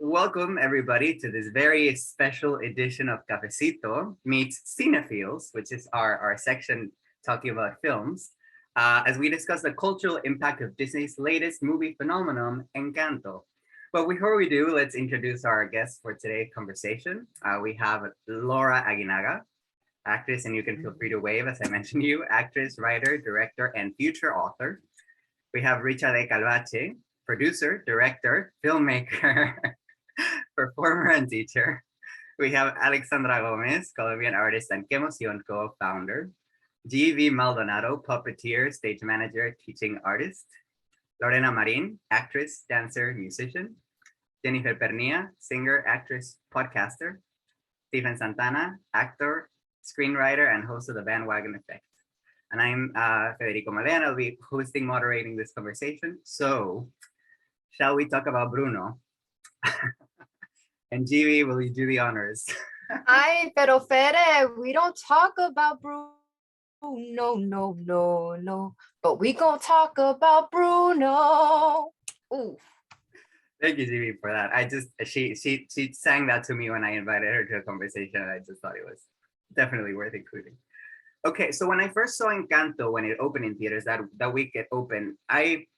Welcome everybody to this very special edition of Cafecito meets Cinephiles, which is our section talking about films, as we discuss the cultural impact of Disney's latest movie phenomenon, Encanto. But before we do, let's introduce our guests for today's conversation. We have Laura Aguinaga, actress, and you can feel free to wave as I mentioned you, actress, writer, director, and future author. We have Richa de Calvache, producer, director, filmmaker, performer, and teacher. We have Alexandra Gomez, Colombian artist and Que Emoción co-founder. G.V. Maldonado, puppeteer, stage manager, teaching artist. Lorena Marin, actress, dancer, musician. Jennifer Pernia, singer, actress, podcaster. Stephen Santana, actor, screenwriter, and host of The Bandwagon Effect. And I'm Federico Malena. I'll be hosting, moderating this conversation. So, shall we talk about Bruno? And Jivi, will you do the honors? Ay, pero Fede, we don't talk about Bruno, no. But we gonna talk about Bruno. Ooh. Thank you, Jivi, for that. She sang that to me when I invited her to a conversation, and I just thought it was definitely worth including. Okay, so when I first saw Encanto, when it opened in theaters, that week it opened, I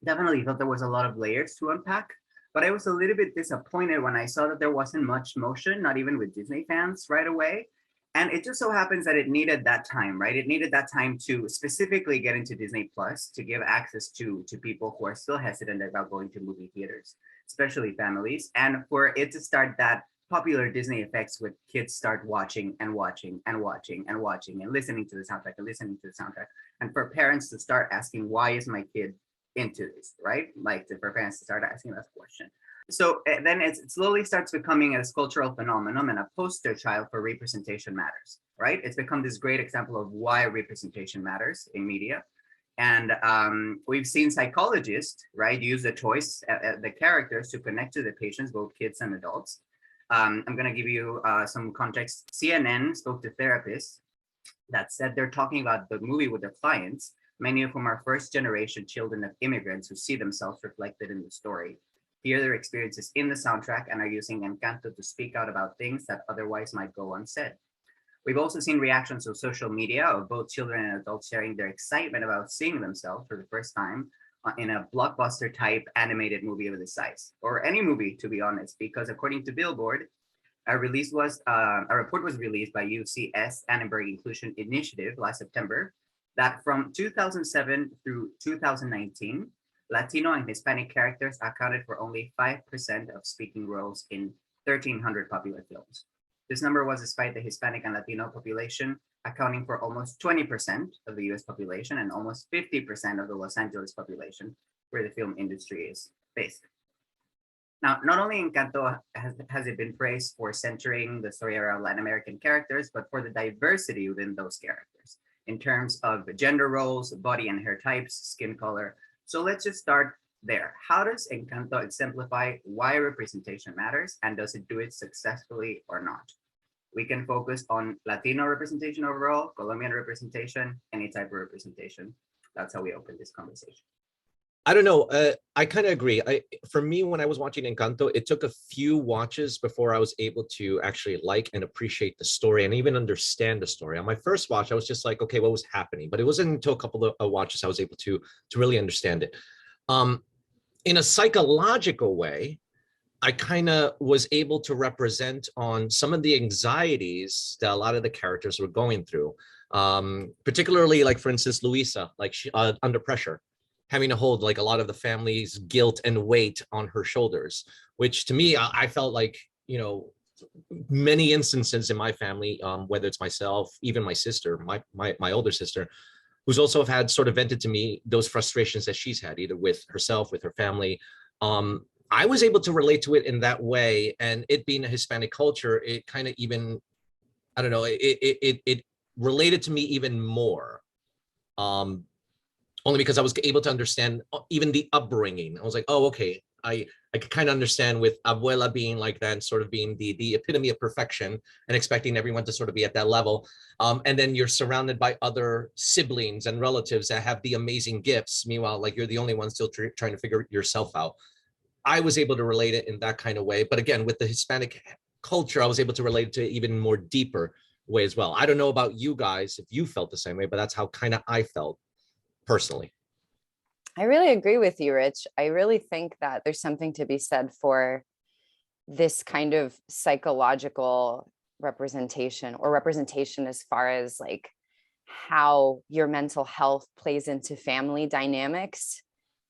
definitely thought there was a lot of layers to unpack. But I was a little bit disappointed when I saw that there wasn't much motion, not even with Disney fans right away. And it just so happens that it needed that time, right? It needed that time to specifically get into Disney Plus to give access to people who are still hesitant about going to movie theaters, especially families, and for it to start that popular Disney effects with kids start watching and listening to the soundtrack and for parents to start asking, why is my kid into this, right? Like for parents to start asking that question. So then it slowly starts becoming a cultural phenomenon and a poster child for representation matters, right? It's become this great example of why representation matters in media. And we've seen psychologists, right, use the the characters to connect to the patients, both kids and adults. I'm going to give you some context. CNN spoke to therapists that said they're talking about the movie with their clients, many of whom are first-generation children of immigrants who see themselves reflected in the story, hear their experiences in the soundtrack, and are using Encanto to speak out about things that otherwise might go unsaid. We've also seen reactions on social media of both children and adults sharing their excitement about seeing themselves for the first time in a blockbuster-type animated movie of this size, or any movie, to be honest, because according to Billboard, a report was released by UCS Annenberg Inclusion Initiative last September that from 2007 through 2019, Latino and Hispanic characters accounted for only 5% of speaking roles in 1,300 popular films. This number was despite the Hispanic and Latino population accounting for almost 20% of the US population and almost 50% of the Los Angeles population, where the film industry is based. Now, not only Encanto has it been praised for centering the story around Latin American characters, but for the diversity within those characters in terms of gender roles, body and hair types, skin color. So let's just start there. How does Encanto exemplify why representation matters, and does it do it successfully or not? We can focus on Latino representation overall, Colombian representation, any type of representation. That's how we open this conversation. I don't know. I kind of agree. For me, when I was watching Encanto, it took a few watches before I was able to actually like and appreciate the story and even understand the story. On my first watch, I was just like, okay, what was happening? But it wasn't until a couple of watches I was able to really understand it. In a psychological way, I kind of was able to represent on some of the anxieties that a lot of the characters were going through. Particularly, like, for instance, Luisa, like under pressure, having to hold like a lot of the family's guilt and weight on her shoulders, which to me, I felt like, you know, many instances in my family, whether it's myself, even my sister, my older sister, who's also had sort of vented to me those frustrations that she's had, either with herself, with her family. I was able to relate to it in that way. And it being a Hispanic culture, it kind of even, I don't know, it related to me even more. Only because I was able to understand even the upbringing. I was like, oh, okay, I could kind of understand with Abuela being like that and sort of being the epitome of perfection and expecting everyone to sort of be at that level. And then you're surrounded by other siblings and relatives that have the amazing gifts. Meanwhile, like, you're the only one still trying to figure yourself out. I was able to relate it in that kind of way. But again, with the Hispanic culture, I was able to relate it to even more deeper way as well. I don't know about you guys if you felt the same way, but that's how kind of I felt personally. I really agree with you, Rich. I really think that there's something to be said for this kind of psychological representation, or representation as far as like how your mental health plays into family dynamics.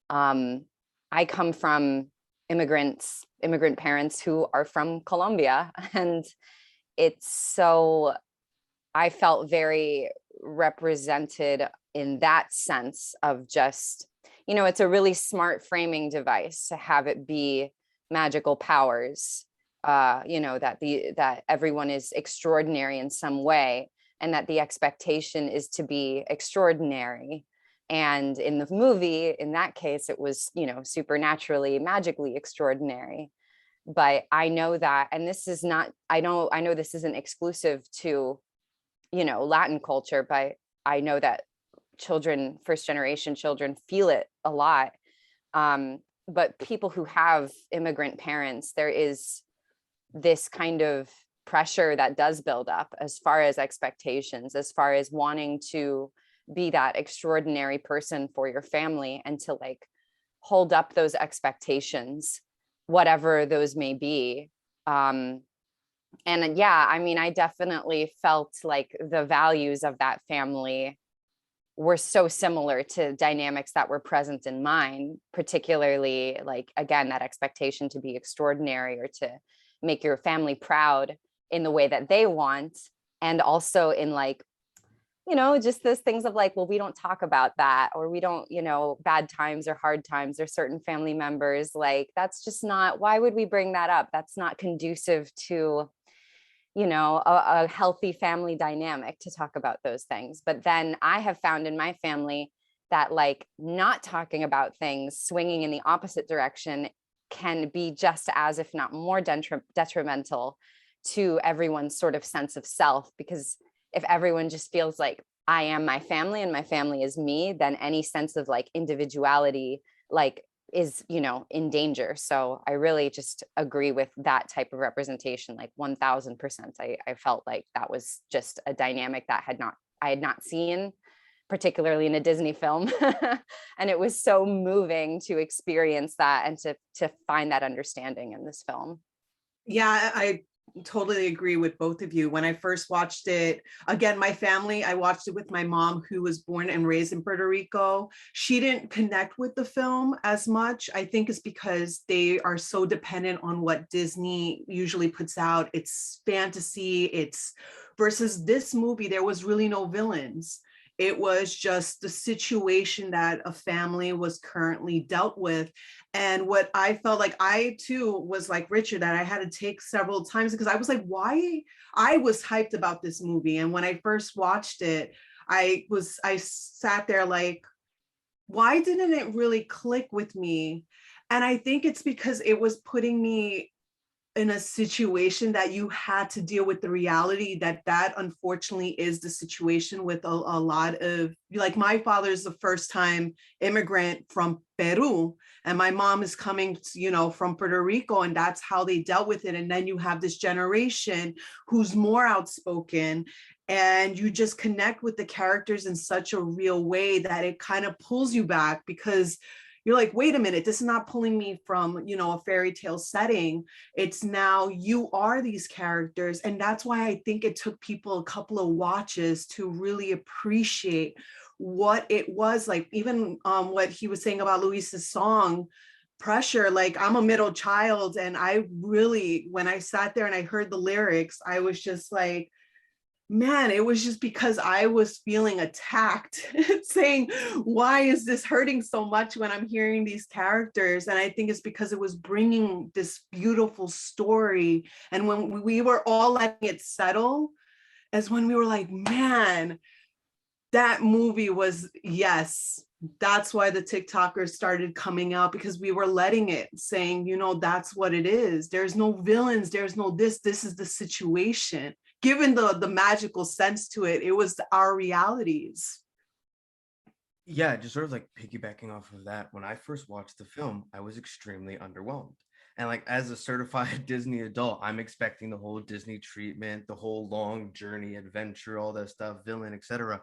I come from immigrant parents who are from Colombia, and it's so, I felt very represented in that sense of just, it's a really smart framing device to have it be magical powers, that everyone is extraordinary in some way, and that the expectation is to be extraordinary. And in the movie, in that case, it was, supernaturally, magically extraordinary. But I know that, and this is not, I know this isn't exclusive to, Latin culture, but I know that children, first generation children, feel it a lot. But people who have immigrant parents, there is this kind of pressure that does build up as far as expectations, as far as wanting to be that extraordinary person for your family, and to like hold up those expectations, whatever those may be. And yeah, I mean, I definitely felt like the values of that family were so similar to dynamics that were present in mine, particularly like, again, that expectation to be extraordinary or to make your family proud in the way that they want. And also in like, just those things of like, well, we don't talk about that, or we don't, bad times or hard times or certain family members, like, that's just not, why would we bring that up? That's not conducive to, a healthy family dynamic to talk about those things. But then I have found in my family that like not talking about things, swinging in the opposite direction, can be just as, if not more detrimental to everyone's sort of sense of self. Because if everyone just feels like I am my family and my family is me, then any sense of like individuality like is, in danger. So I really just agree with that type of representation, like 1000%. I felt like that was just a dynamic that I had not seen, particularly in a Disney film. And it was so moving to experience that and to find that understanding in this film. Yeah, I totally agree with both of you. When I first watched it, again, my family, I watched it with my mom, who was born and raised in Puerto Rico. She didn't connect with the film as much. I think it's because they are so dependent on what Disney usually puts out. It's fantasy, it's versus this movie, there was really no villains. It was just the situation that a family was currently dealt with. And what I felt like, I too was like Richard, that I had to take several times, because I was like, why? I was hyped about this movie. And when I first watched it, I sat there like, why didn't it really click with me? And I think it's because it was putting me in a situation that you had to deal with the reality that unfortunately is the situation with a lot of, like, my father's the first time immigrant from Peru, and my mom is coming, from Puerto Rico, and that's how they dealt with it. And then you have this generation who's more outspoken, and you just connect with the characters in such a real way that it kind of pulls you back, because you're like, wait a minute, this is not pulling me from, a fairy tale setting. It's now you are these characters. And that's why I think it took people a couple of watches to really appreciate what it was like. Even what he was saying about Luis's song, Pressure, like, I'm a middle child. And I really, when I sat there and I heard the lyrics, I was just like, man, it was just because I was feeling attacked, saying, why is this hurting so much when I'm hearing these characters? And I think it's because it was bringing this beautiful story. And when we were all letting it settle, is when we were like, man, that movie was, yes, that's why the TikTokers started coming out, because we were letting it, saying, that's what it is. There's no villains. There's no this is the situation. Given the magical sense to it, it was our realities. Yeah, just sort of like piggybacking off of that, when I first watched the film, I was extremely underwhelmed. And like as a certified Disney adult, I'm expecting the whole Disney treatment, the whole long journey, adventure, all that stuff, villain, etc.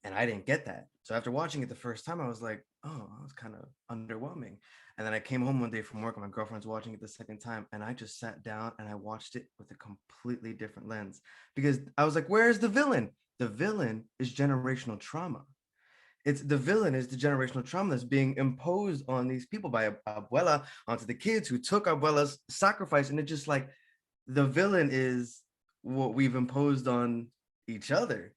And I didn't get that. So after watching it the first time, I was like, oh, that was kind of underwhelming. And then I came home one day from work and my girlfriend's watching it the second time. And I just sat down and I watched it with a completely different lens because I was like, where's the villain? The villain is generational trauma. It's the villain is the generational trauma that's being imposed on these people by abuela onto the kids who took abuela's sacrifice, and it's just like the villain is what we've imposed on each other,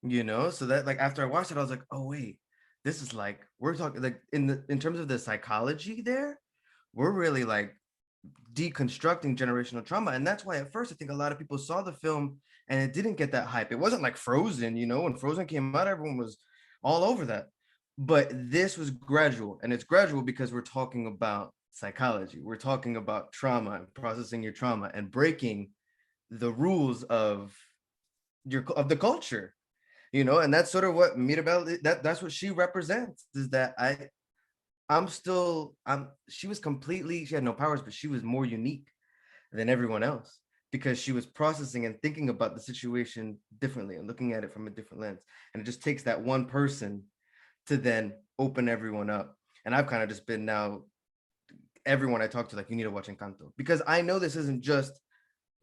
you know. So that like after I watched it, I was like, oh wait, this is like we're talking like in terms of the psychology there, we're really like deconstructing generational trauma. And that's why at first I think a lot of people saw the film and it didn't get that hype. It wasn't like Frozen, you know, when Frozen came out, everyone was all over that. But this was gradual, and it's gradual because we're talking about psychology. We're talking about trauma and processing your trauma and breaking the rules of the culture, you know. And that's sort of what Mirabelle, that's what she represents, is that she was completely, she had no powers, but she was more unique than everyone else because she was processing and thinking about the situation differently and looking at it from a different lens. And it just takes that one person to then open everyone up. And I've kind of just been now, everyone I talk to, like, you need to watch Encanto, because I know this isn't just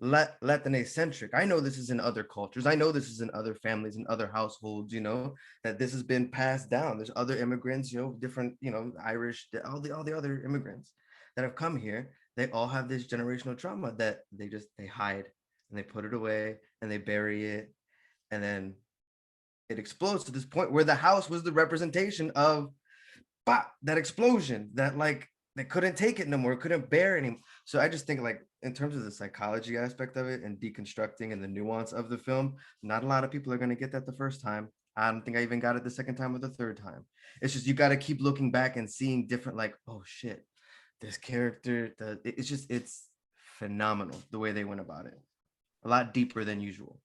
Latinx centric. I know this is in other cultures. I know this is in other families and other households, you know, that this has been passed down. There's other immigrants, you know, different, you know, Irish, all the other immigrants that have come here. They all have this generational trauma that they hide and they put it away and they bury it. And then it explodes to this point where the house was the representation of that explosion that like they couldn't take it no more, couldn't bear anymore. So I just think like in terms of the psychology aspect of it and deconstructing and the nuance of the film, not a lot of people are going to get that the first time. I don't think I even got it the second time or the third time. It's just you got to keep looking back and seeing different, like, oh shit, this character, it's phenomenal the way they went about it. A lot deeper than usual.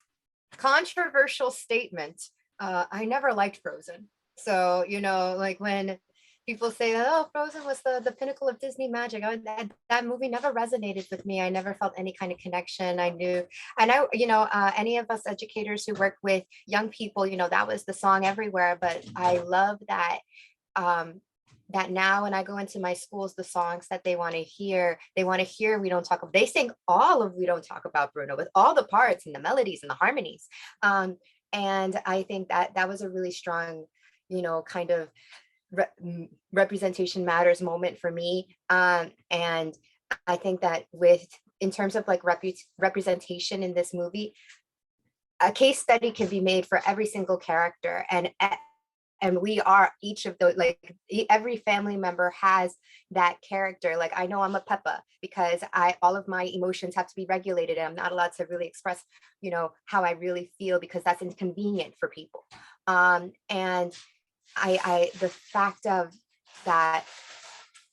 Controversial statement. I never liked Frozen. So, you know, like when people say, oh, Frozen was the pinnacle of Disney magic, that movie never resonated with me. I never felt any kind of connection. You know, any of us educators who work with young people, you know, that was the song everywhere. But I love that. That now when I go into my schools, the songs that they want to hear We Don't Talk About, they sing all of We Don't Talk About Bruno with all the parts and the melodies and the harmonies. And I think that that was a really strong, you know, kind of representation matters moment for me. And I think that in terms of like representation in this movie, a case study can be made for every single character, and we are each of those, like every family member has that character. Like I know I'm a Peppa because all of my emotions have to be regulated and I'm not allowed to really express, you know, how I really feel because that's inconvenient for people. And the fact of that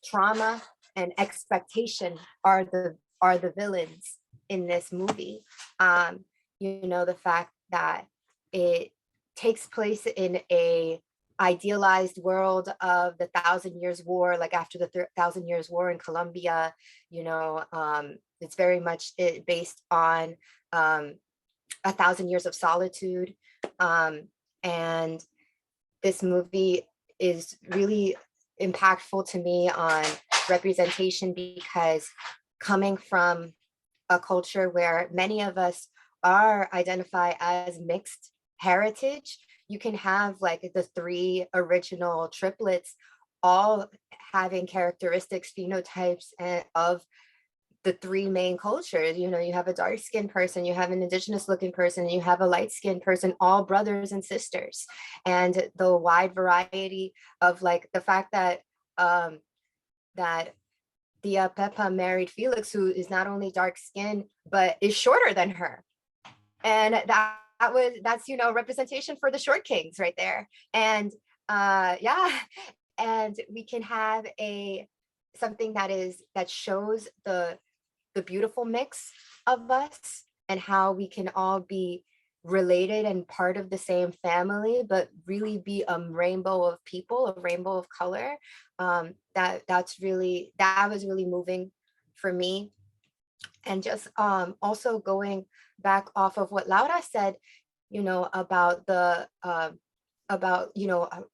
trauma and expectation are the villains in this movie. You know, the fact that it takes place in a idealized world of the Thousand Years War, like after the Thousand Years War in Colombia, you know, it's very much based on 1,000 Years of Solitude. And this movie is really impactful to me on representation because coming from a culture where many of us are identify as mixed heritage, you can have like the three original triplets all having characteristics, phenotypes of the three main cultures. You know, you have a dark skinned person, you have an indigenous looking person, you have a light skinned person, all brothers and sisters. And the wide variety of like the fact that that Tia Peppa married Felix, who is not only dark skinned, but is shorter than her. And that's, you know, representation for the short kings right there. And yeah, and we can have something that shows the beautiful mix of us and how we can all be related and part of the same family, but really be a rainbow of people, a rainbow of color. That was really moving for me. And just also going back off of what Laura said, about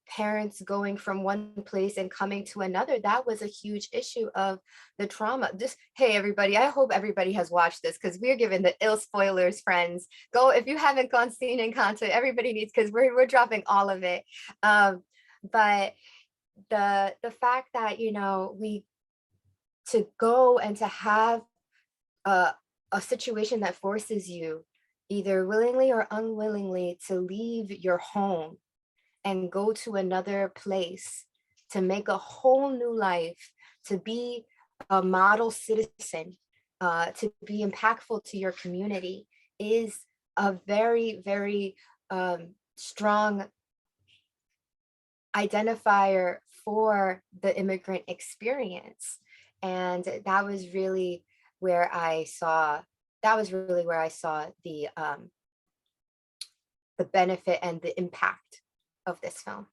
parents going from one place and coming to another. That was a huge issue of the trauma. Just, hey, everybody, I hope everybody has watched this, because we're giving the ill spoilers, friends. Go, if you haven't gone seen Encanto, everybody needs, because we're dropping all of it. But the fact that, we to go and to have a situation that forces you, either willingly or unwillingly, to leave your home and go to another place, to make a whole new life, to be a model citizen, to be impactful to your community, is a very, very strong identifier for the immigrant experience. And that was really where I saw the benefit and the impact of this film.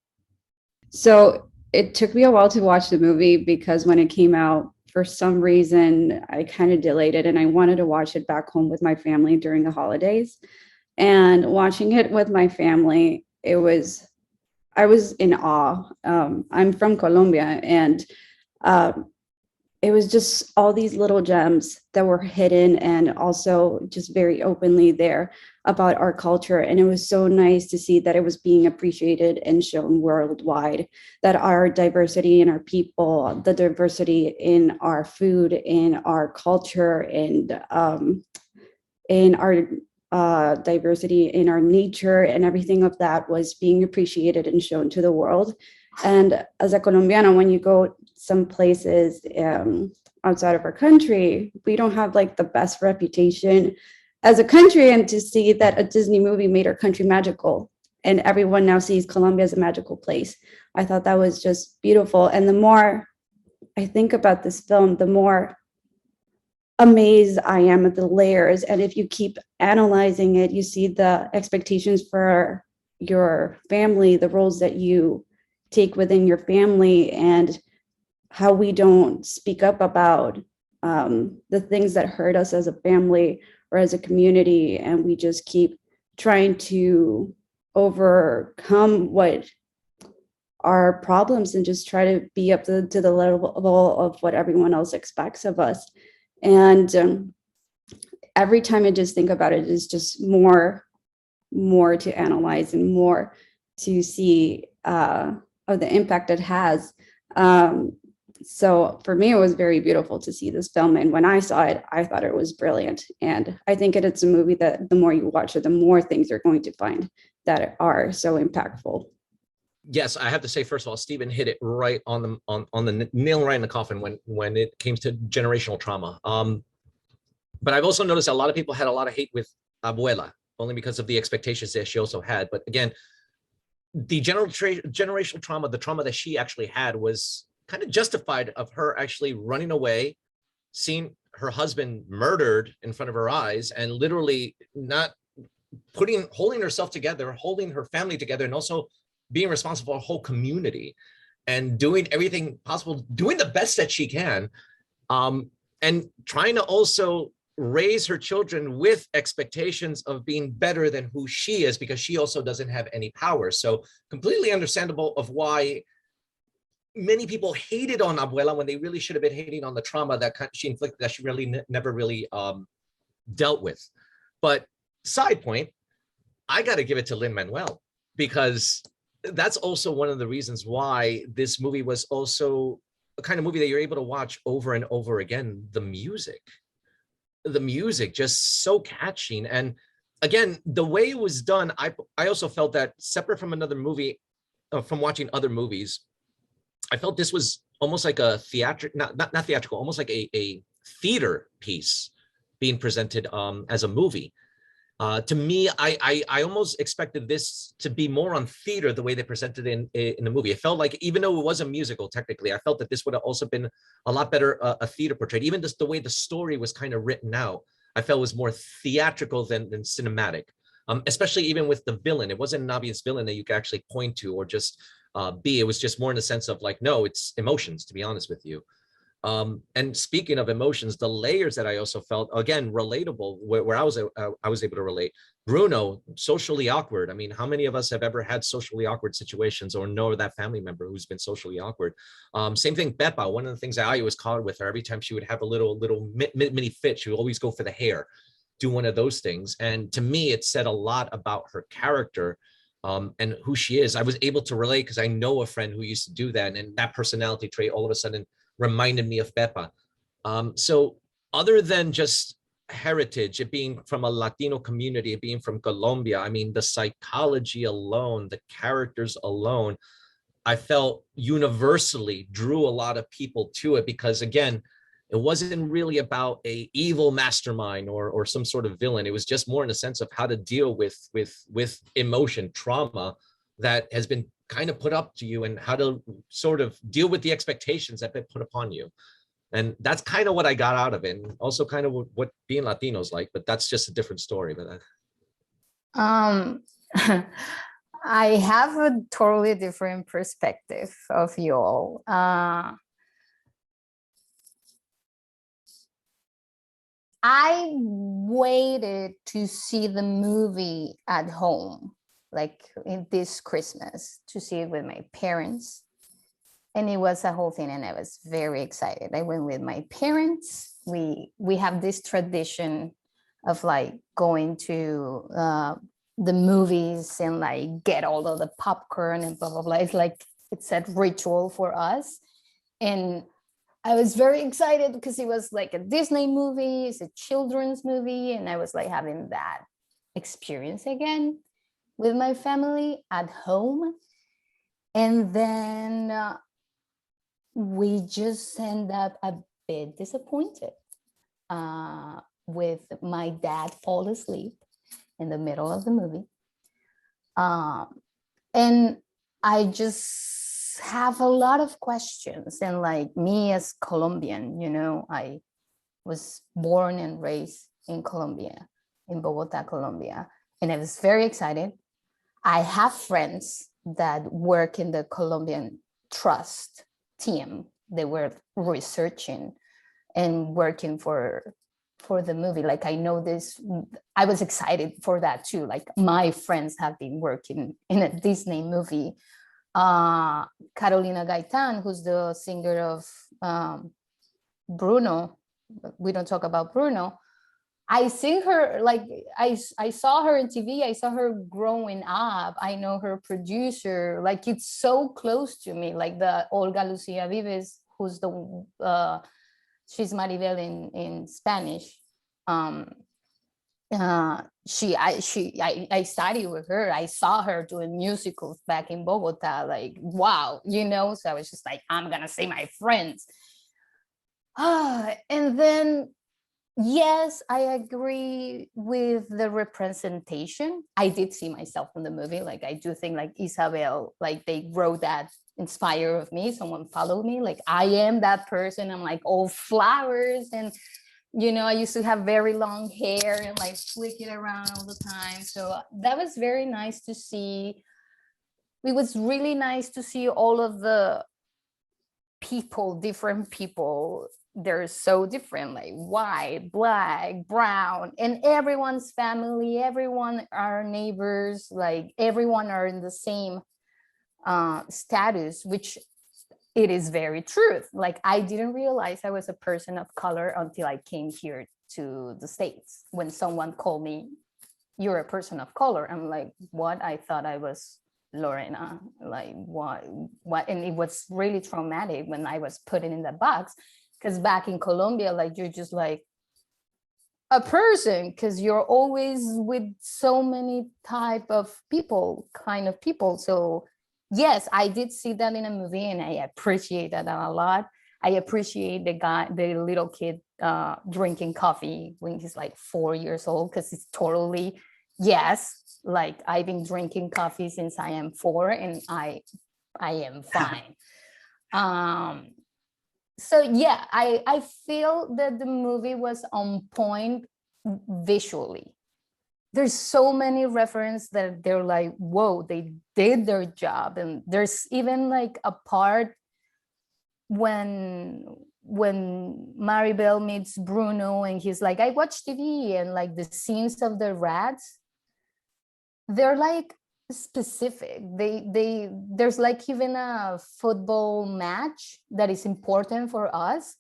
So it took me a while to watch the movie, because when it came out, for some reason, I kind of delayed it, and I wanted to watch it back home with my family during the holidays. And watching it with my family, I was in awe. I'm from Colombia, and it was just all these little gems that were hidden and also just very openly there about our culture. And it was so nice to see that it was being appreciated and shown worldwide, that our diversity in our people, the diversity in our food, in our culture, and in our diversity in our nature and everything of that was being appreciated and shown to the world. And as a Colombiana, when you go some places outside of our country, we don't have like the best reputation as a country. And to see that a Disney movie made our country magical, and everyone now sees Colombia as a magical place, I thought that was just beautiful. And the more I think about this film, the more amazed I am at the layers. And if you keep analyzing it, you see the expectations for your family, the roles that you take within your family, and how we don't speak up about the things that hurt us as a family or as a community. And we just keep trying to overcome what our problems and just try to be up to the level of what everyone else expects of us. And every time I just think about it, it's just more to analyze and more to see of the impact it has. So for me, it was very beautiful to see this film. And when I saw it, I thought it was brilliant. And I think it's a movie that the more you watch it, the more things you're going to find that are so impactful. Yes, I have to say, first of all, Stephen hit it right on the nail right in the coffin when it came to generational trauma. But I've also noticed a lot of people had a lot of hate with Abuela, only because of the expectations that she also had. But again, the generational trauma, the trauma that she actually had, was kind of justified of her actually running away, seeing her husband murdered in front of her eyes, and literally not holding herself together, holding her family together, and also being responsible for a whole community and doing everything possible, doing the best that she can, and trying to also raise her children with expectations of being better than who she is, because she also doesn't have any power. So completely understandable of why many people hated on Abuela when they really should have been hating on the trauma that she inflicted, that she really never really dealt with. But side point, I got to give it to Lin-Manuel, because that's also one of the reasons why this movie was also a kind of movie that you're able to watch over and over again. The music just so catching. And again, the way it was done, I also felt that, separate from another movie, from watching other movies, I felt this was almost like a not theatrical, almost like a theater piece being presented as a movie. To me, I almost expected this to be more on theater, the way they presented it in the movie. It felt like, even though it was a musical, technically, I felt that this would have also been a lot better a theater portrait. Even just the way the story was kind of written out, I felt was more theatrical than cinematic. especially even with the villain. It wasn't an obvious villain that you could actually point to or just be. It was just more in the sense of like, no, it's emotions, to be honest with you. And speaking of emotions, the layers that I also felt, again, relatable, where I was able to relate. Bruno, socially awkward. I mean, how many of us have ever had socially awkward situations or know that family member who's been socially awkward? Same thing, Beppa. One of the things I always caught with her, every time she would have a little mini fit, she would always go for the hair, do one of those things. And to me, it said a lot about her character and who she is. I was able to relate because I know a friend who used to do that, and that personality trait all of a sudden reminded me of Beppa. So other than just heritage, it being from a Latino community, it being from Colombia, I mean, the psychology alone, the characters alone, I felt universally drew a lot of people to it because, again, it wasn't really about a evil mastermind or some sort of villain. It was just more in a sense of how to deal with emotion, trauma that has been kind of put up to you, and how to sort of deal with the expectations that have been put upon you. And that's kind of what I got out of it, and also kind of what being Latino's like, but that's just a different story. But Um, I have a totally different perspective of you all. I waited to see the movie at home, like in this Christmas, to see it with my parents. And it was a whole thing, and I was very excited. I went with my parents. We have this tradition of like going to the movies and like get all of the popcorn and blah blah blah. It's like it's a ritual for us, and I was very excited because it was like a Disney movie, it's a children's movie, and I was like having that experience again with my family at home. And then we just end up a bit disappointed with my dad fall asleep in the middle of the movie. And I just have a lot of questions. And like me as Colombian, you know, I was born and raised in Colombia, in Bogota, Colombia. And I was very excited. I have friends that work in the Colombian Trust team. They were researching and working for the movie. Like I know this, I was excited for that too. Like my friends have been working in a Disney movie. Carolina Gaitan, who's the singer of Bruno, we don't talk about Bruno. I see her, like I saw her in TV. I saw her growing up. I know her producer. Like it's so close to me. Like the Olga Lucia Vives, who's the she's Maribel in Spanish. I studied with her. I saw her doing musicals back in Bogota. Like wow, you know. So I was just like, I'm gonna see my friends. And then. Yes, I agree with the representation. I did see myself in the movie. Like I do think like Isabel, like they wrote that inspired of me. Someone followed me. Like I am that person. I'm like all flowers. And, you know, I used to have very long hair and like flick it around all the time. So that was very nice to see. It was really nice to see all of the people, different people. They're so different, like white, black, brown, and everyone's family, everyone are neighbors, like everyone are in the same status, which it is very true. Like I didn't realize I was a person of color until I came here to the States. When someone called me, you're a person of color, I'm like, what? I thought I was Lorena, like what? And it was really traumatic when I was put in the box. Because back in Colombia, like you're just like a person, because you're always with so many type of people, kind of people. So yes, I did see that in a movie, and I appreciate that a lot. I appreciate the little kid drinking coffee when he's like 4 years old, because it's totally, yes, like I've been drinking coffee since I am 4, and I am fine. So yeah, I feel that the movie was on point visually. there's so many references that they're like, whoa, they did their job. And there's even like a part when Maribel meets Bruno and he's like, I watch TV, and like the scenes of the rats, they're like specific. There's like even a football match that is important for us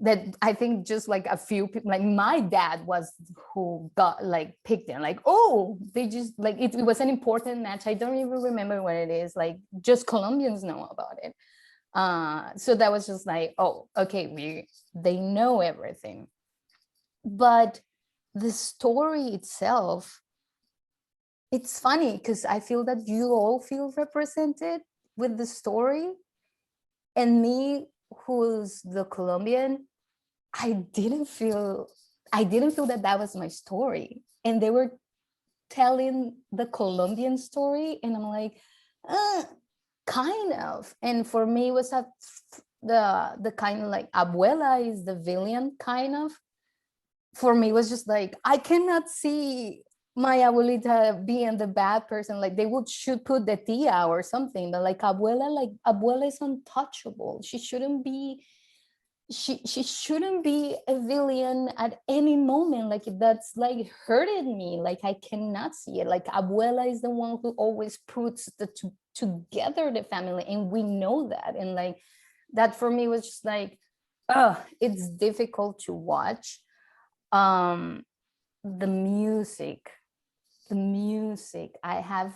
that I think just like a few people, like my dad was who got like picked them, like, oh, they just like it was an important match. I don't even remember what it is, like just Colombians know about it. So that was just like, oh, okay, they know everything. But the story itself, it's funny because I feel that you all feel represented with the story, and me, who's the Colombian, I didn't feel that was my story, and they were telling the Colombian story, and I'm like, kind of. And for me, it was the kind of like abuela is the villain kind of. For me, it was just like, I cannot see my abuelita being the bad person. Like they should put the tia or something, but like abuela is untouchable. She shouldn't be a villain at any moment. Like that's like hurted me. Like I cannot see it. Like abuela is the one who always puts together the family, and we know that. And like that for me was just like, it's difficult to watch. The music, I have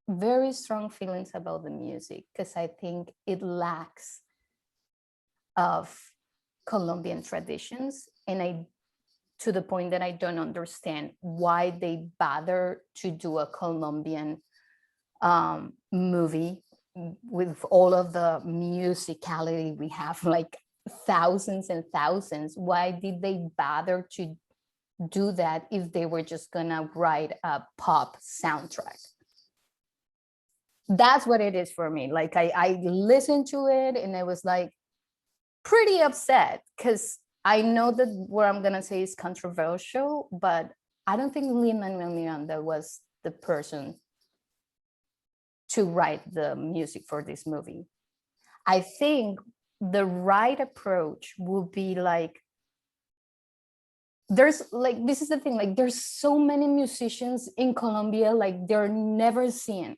very strong feelings about the music because I think it lacks of Colombian traditions, and to the point that I don't understand why they bother to do a Colombian movie with all of the musicality we have, like thousands and thousands. Why did they bother to do that if they were just gonna write a pop soundtrack? That's what it is for me. Like I listened to it and I was like pretty upset because I know that what I'm gonna say is controversial, but I don't think Lin-Manuel Miranda was the person to write the music for this movie. I think the right approach would be like, there's like, this is the thing, like there's so many musicians in Colombia, like they're never seen.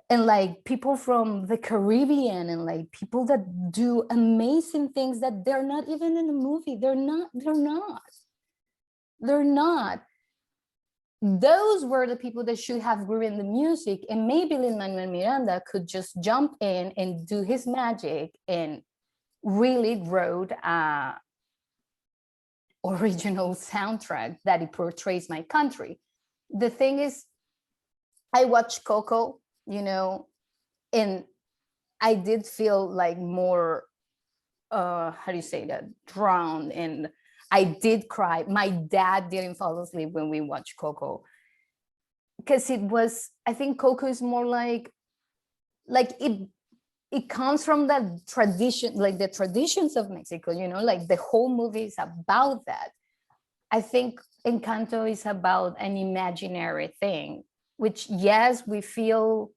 And like people from the Caribbean and like people that do amazing things that they're not even in the movie. They're not. Those were the people that should have written the music, and maybe Lin-Manuel Miranda could just jump in and do his magic and really wrote a original soundtrack that it portrays my country. The thing is, I watched Coco, and I did feel like more, how do you say that, drowned, and I did cry. My dad didn't fall asleep when we watched Coco because I think Coco is more like it comes from the tradition, like the traditions of Mexico, like the whole movie is about that. I think Encanto is about an imaginary thing, which yes, we feel,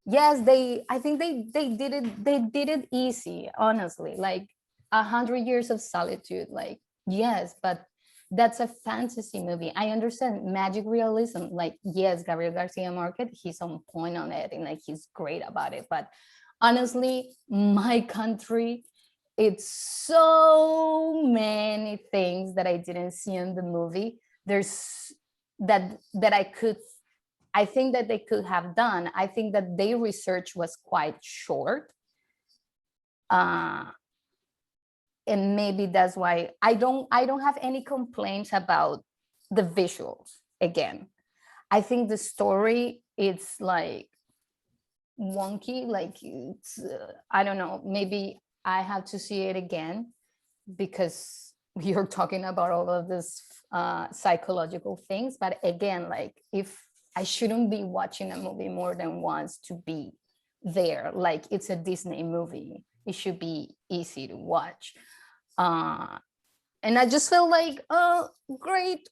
yes, I think they did it easy, honestly, like 100 Years of Solitude, like, yes, but that's a fantasy movie. I understand magic realism, like, yes, Gabriel Garcia Marquez, he's on point on it, and like he's great about it. But honestly, my country, it's so many things that I didn't see in the movie. There's that I think that they could have done. I think that their research was quite short. And maybe that's why I don't have any complaints about the visuals. Again, I think the story, it's like wonky, like it's I don't know, maybe I have to see it again because you're talking about all of this psychological things. But again, like if I shouldn't be watching a movie more than once to be there, like it's a Disney movie, it should be easy to watch. And I just felt like, oh, great.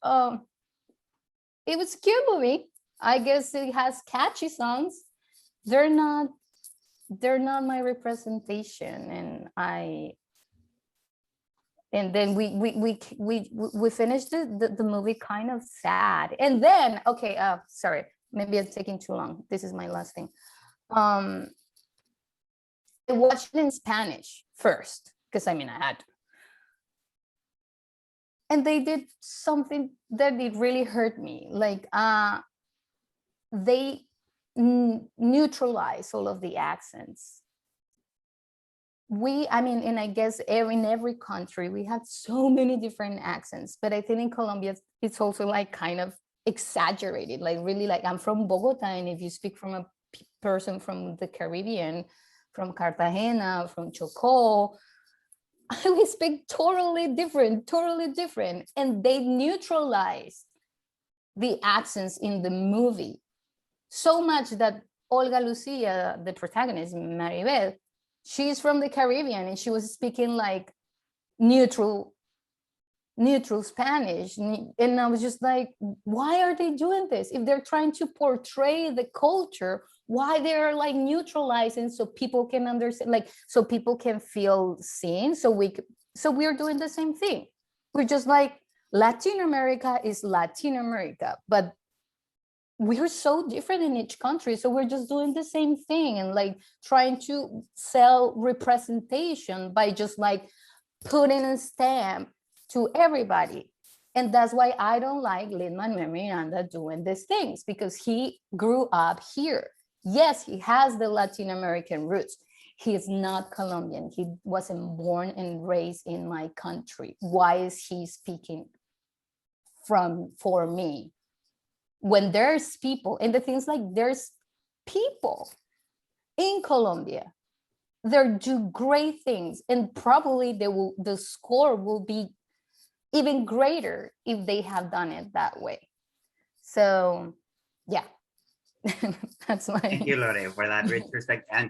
it was a cute movie. I guess it has catchy songs. They're not my representation, and then we finished the movie kind of sad. And then, okay, sorry, maybe I'm taking too long. This is my last thing. I watched it in Spanish first, because I mean I had to. And they did something that it really hurt me. Like they neutralize all of the accents. I mean, and I guess in every country we have so many different accents, but I think in Colombia it's also like kind of exaggerated, like really, like I'm from Bogota, and if you speak from a person from the Caribbean, from Cartagena, from Chocó, we speak totally different, and they neutralize the accents in the movie so much that Olga Lucia, the protagonist, Maribel, she's from the Caribbean, and she was speaking like neutral Spanish. And I was just like, why are they doing this? If they're trying to portray the culture, why they're like neutralizing so people can understand, like so people can feel seen. So we're doing the same thing. We're just like, Latin America is Latin America, but we're so different in each country, so we're just doing the same thing and like trying to sell representation by just like putting a stamp to everybody. And that's why I don't like Lin-Manuel Miranda doing these things, because he grew up here. Yes, he has the Latin American roots. He is not Colombian. He wasn't born and raised in my country. Why is he speaking for me? When there's people, and the things like there's people in Colombia, they do great things, and probably the score will be even greater if they have done it that way. So yeah, that's my. Thank you, Lore, for that rich perspective. And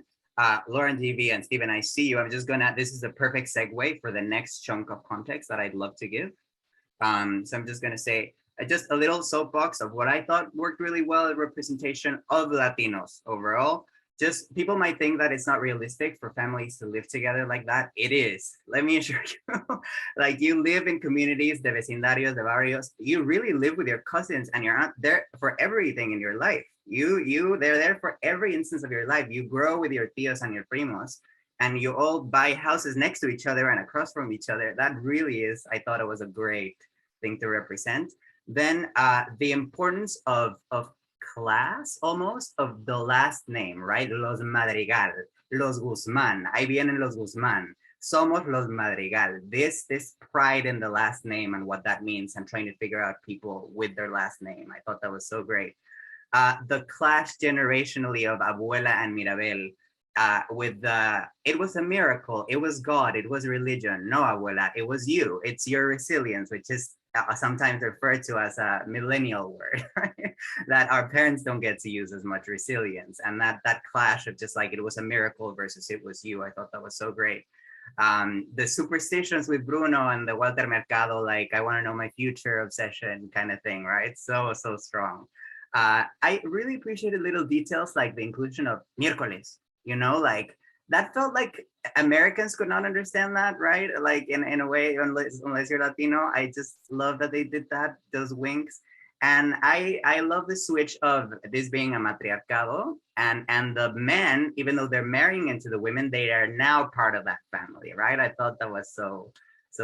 Lauren, DV, and Stephen, I see you. I'm just this is a perfect segue for the next chunk of context that I'd love to give. So I'm just gonna say, just a little soapbox of what I thought worked really well at representation of Latinos overall. Just people might think that it's not realistic for families to live together like that. It is. Let me assure you, like you live in communities, de vecindarios, de barrios. You really live with your cousins, and you're not there for everything in your life. They're there for every instance of your life. You grow with your tios and your primos, and you all buy houses next to each other and across from each other. That really is, I thought it was a great thing to represent. Then the importance of class, almost, of the last name, right? Los Madrigal, Los Guzman, ahí vienen los Guzman, somos los Madrigal. This pride in the last name and what that means, and trying to figure out people with their last name. I thought that was so great. The clash generationally of Abuela and Mirabel, it was a miracle, it was God, it was religion. No, Abuela, it was you. It's your resilience, which is sometimes referred to as a millennial word, right? That our parents don't get to use as much, resilience. And that clash of just like, it was a miracle versus it was you, I thought that was so great. The superstitions with Bruno and the Walter Mercado, like I want to know my future obsession kind of thing, right? So strong. I really appreciated little details like the inclusion of miércoles, like that felt like Americans could not understand that, right? Like in a way, unless you're Latino. I just love that they did that, those winks. And I love the switch of this being a matriarcado, and the men, even though they're marrying into the women, they are now part of that family, right? I thought that was so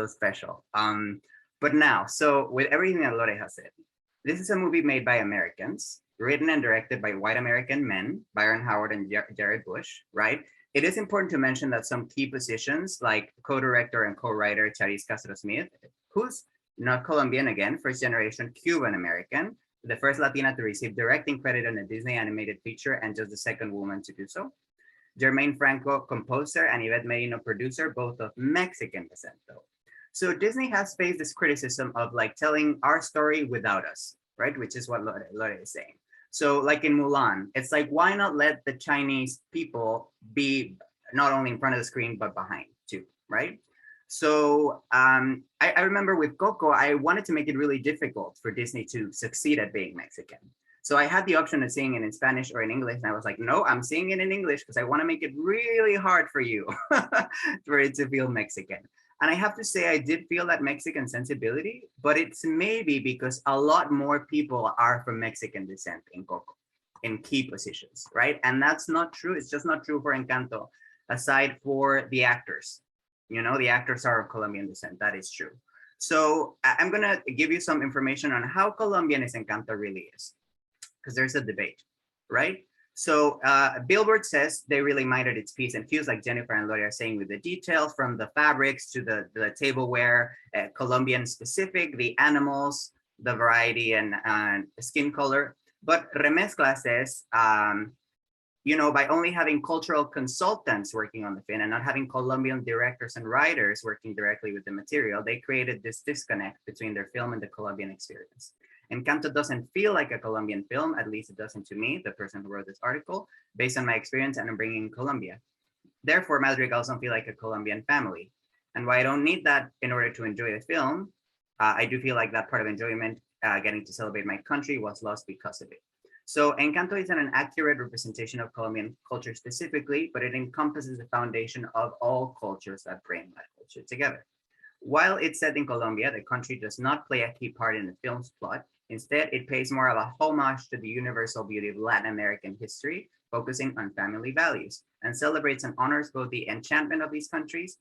special. But now, so with everything that Lore has said, this is a movie made by Americans, written and directed by white American men, Byron Howard and Jared Bush, right? It is important to mention that some key positions, like co-director and co-writer Charis Castro-Smith, who's not Colombian again, first generation Cuban American, the first Latina to receive directing credit on a Disney animated feature and just the second woman to do so. Jermaine Franco, composer, and Yvette Merino, producer, both of Mexican descent though. So Disney has faced this criticism of like telling our story without us, right? Which is what Lore is saying. So like in Mulan, it's like, why not let the Chinese people be not only in front of the screen, but behind too, right? So I remember with Coco, I wanted to make it really difficult for Disney to succeed at being Mexican. So I had the option of seeing it in Spanish or in English. And I was like, no, I'm seeing it in English because I want to make it really hard for you for it to feel Mexican. And I have to say, I did feel that Mexican sensibility, but it's maybe because a lot more people are from Mexican descent in Coco, in key positions, right? And that's not true. It's just not true for Encanto, aside for the actors. You know, the actors are of Colombian descent. That is true. So I'm going to give you some information on how Colombian is Encanto really is, because there's a debate, right? So Billboard says they really minded its piece, and feels like Jennifer and Lori are saying, with the details from the fabrics to the tableware, Colombian specific, the animals, the variety and skin color. But Remezcla says, you know, by only having cultural consultants working on the film and not having Colombian directors and writers working directly with the material, they created this disconnect between their film and the Colombian experience. Encanto doesn't feel like a Colombian film, at least it doesn't to me, the person who wrote this article, based on my experience and I'm bringing Colombia. Therefore, Madrigals don't feel like a Colombian family. And while I don't need that in order to enjoy the film, I do feel like that part of enjoyment, getting to celebrate my country, was lost because of it. So Encanto isn't an accurate representation of Colombian culture specifically, but it encompasses the foundation of all cultures that bring that culture together. While it's set in Colombia, the country does not play a key part in the film's plot. Instead, it pays more of a homage to the universal beauty of Latin American history, focusing on family values, and celebrates and honors both the enchantment of these countries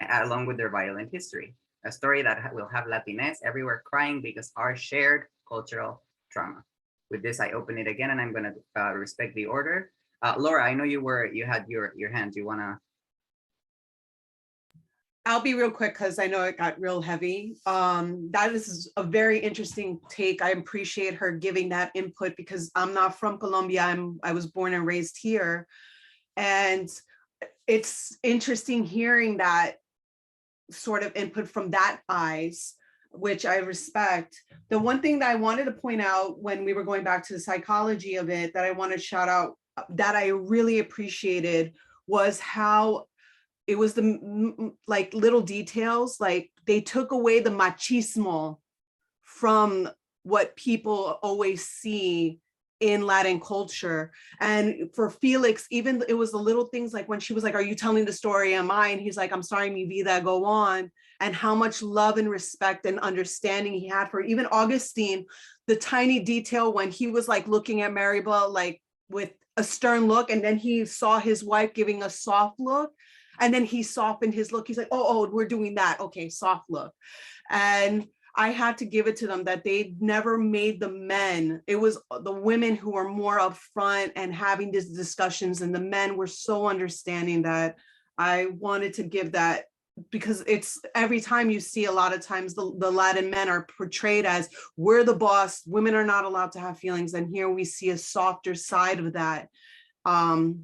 along with their violent history. A story that will have Latinx everywhere crying because our shared cultural trauma. With this, I open it again, and I'm going to respect the order. Laura, I know you had your hand. Do you want to? I'll be real quick because I know it got real heavy. That is a very interesting take. I appreciate her giving that input because I'm not from Colombia. I was born and raised here. And it's interesting hearing that sort of input from that eyes, which I respect. The one thing that I wanted to point out when we were going back to the psychology of it, that I want to shout out, that I really appreciated, was how it was the like little details, like they took away the machismo from what people always see in Latin culture. And for Felix, even it was the little things like when she was like, are you telling the story of mine? He's like, I'm sorry, mi vida, go on. And how much love and respect and understanding he had for even Augustine, the tiny detail when he was like looking at Maribel, like with a stern look, and then he saw his wife giving a soft look. And then he softened his look. He's like, oh, we're doing that. Okay, soft look. And I had to give it to them that they never made the men. It was the women who were more upfront and having these discussions, and the men were so understanding that I wanted to give that, because it's every time you see, a lot of times the Latin men are portrayed as we're the boss, women are not allowed to have feelings. And here we see a softer side of that.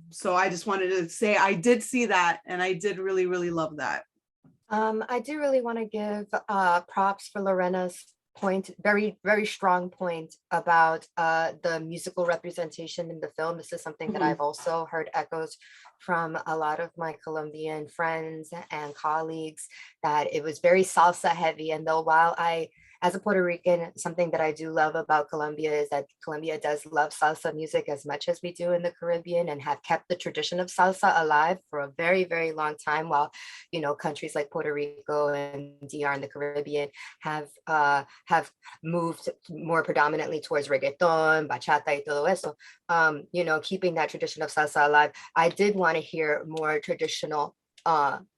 So I just wanted to say I did see that, and I did really, really love that. I do really want to give props for Lorena's point, very, very strong point about the musical representation in the film. This is something that I've also heard echoes from a lot of my Colombian friends and colleagues, that it was very salsa heavy. And though while as a Puerto Rican, something that I do love about Colombia is that Colombia does love salsa music as much as we do in the Caribbean, and have kept the tradition of salsa alive for a very, very long time, while, you know, countries like Puerto Rico and DR in the Caribbean have moved more predominantly towards reggaeton, bachata, y todo eso. You know, keeping that tradition of salsa alive. I did want to hear more traditional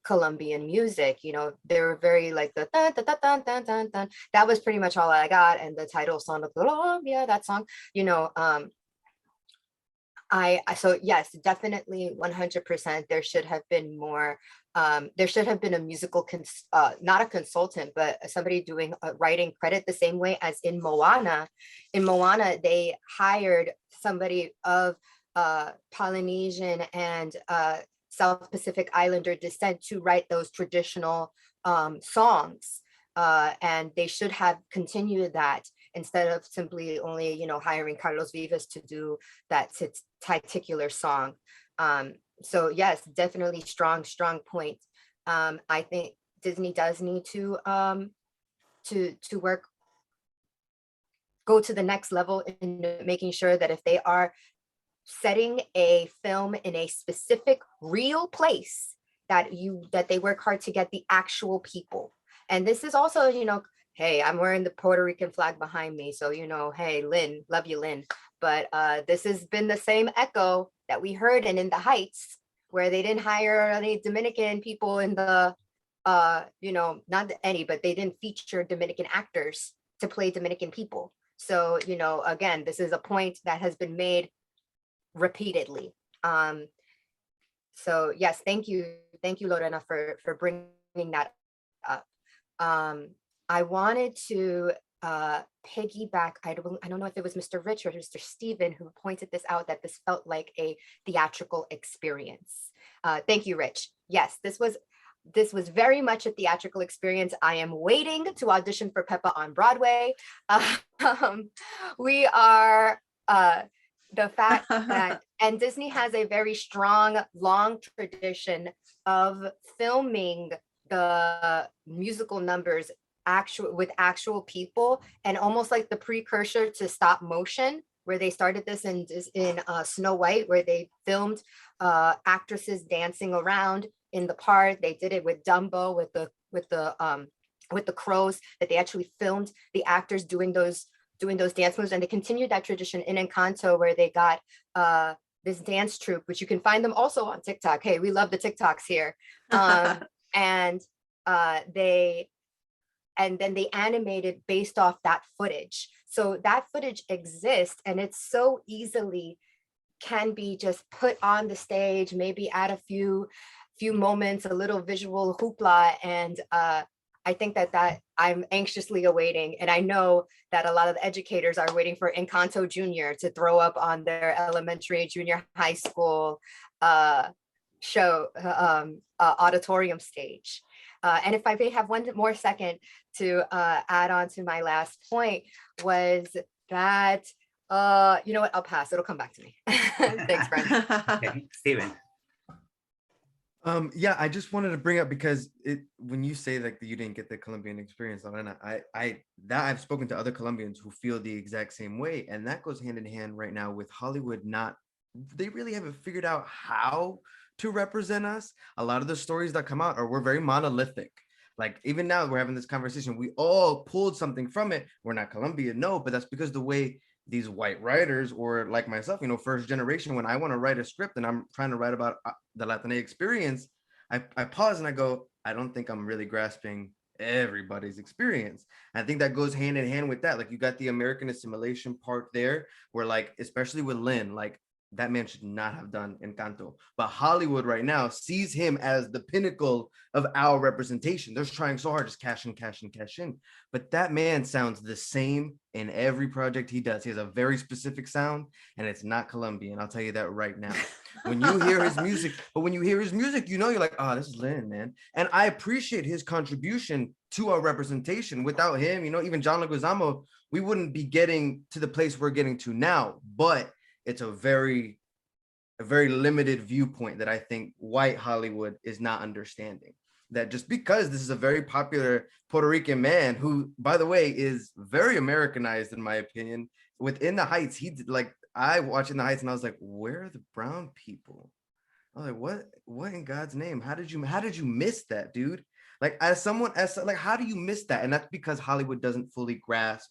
Colombian music. You know, they were very like the dun, dun, dun, dun, dun, dun, dun. That was pretty much all I got. And the title song of Colombia, that song, you know, so yes, definitely 100%. There should have been more. There should have been a musical, not a consultant, but somebody doing writing credit, the same way as in Moana. In Moana, they hired somebody of Polynesian and South Pacific Islander descent to write those traditional songs. And they should have continued that, instead of simply only, you know, hiring Carlos Vives to do that particular song. So yes, definitely strong point. I think Disney does need to work, go to the next level in making sure that if they are setting a film in a specific real place, that they work hard to get the actual people. And this is also, hey, I'm wearing the Puerto Rican flag behind me, so hey, Lynn, love you, Lynn. But this has been the same echo that we heard in the Heights, where they didn't hire any Dominican people in the not any, but they didn't feature Dominican actors to play Dominican people. So again, this is a point that has been made repeatedly. So yes, thank you, Lorena, for bringing that up. I wanted to piggyback. I don't know if it was Mr. Rich or Mr. Steven who pointed this out, that this felt like a theatrical experience. Thank you, Rich. Yes, this was very much a theatrical experience. I am waiting to audition for Peppa on Broadway. We are the fact that, and Disney has a very strong, long tradition of filming the musical numbers with actual people, and almost like the precursor to stop motion, where they started this in Snow White, where they filmed actresses dancing around in the park. They did it with Dumbo, with the crows, that they actually filmed the actors doing those dance moves. And they continued that tradition in Encanto, where they got this dance troupe, which you can find them also on TikTok. Hey, we love the TikToks here. And then they animated based off that footage. So that footage exists, and it's so easily can be just put on the stage, maybe add a few moments, a little visual hoopla. And I think that I'm anxiously awaiting, and I know that a lot of the educators are waiting for Encanto Junior to throw up on their elementary, junior high school show auditorium stage. And if I may have one more second to add on to my last point, was that, you know what, I'll pass, it'll come back to me. Thanks, Brent. Okay, Steven. Yeah, I just wanted to bring up, because when you say like that you didn't get the Colombian experience, Lorena, I've spoken to other Colombians who feel the exact same way, and that goes hand in hand right now with Hollywood they really haven't figured out how to represent us. A lot of the stories that come out we're very monolithic. Like even now we're having this conversation, we all pulled something from it. We're not Colombian, no, but that's because the way these white writers, or like myself, first generation, when I want to write a script and I'm trying to write about the Latina experience, I pause and I go, I don't think I'm really grasping everybody's experience. And I think that goes hand in hand with that. Like you got the American assimilation part there, where like, especially with Lynn, like that man should not have done Encanto. But Hollywood right now sees him as the pinnacle of our representation. They're trying so hard, just cash in, cash in, cash in. But that man sounds the same in every project he does. He has a very specific sound, and it's not Colombian. I'll tell you that right now. When you hear his music, you're like, oh, this is Lynn, man. And I appreciate his contribution to our representation. Without him, even John Leguizamo, we wouldn't be getting to the place we're getting to now. But it's a very limited viewpoint that I think white Hollywood is not understanding. That just because this is a very popular Puerto Rican man who, by the way, is very Americanized, in my opinion, within the Heights, I watched In the Heights and I was like, where are the brown people? I was like, what in God's name? How did you miss that, dude? Like how do you miss that? And that's because Hollywood doesn't fully grasp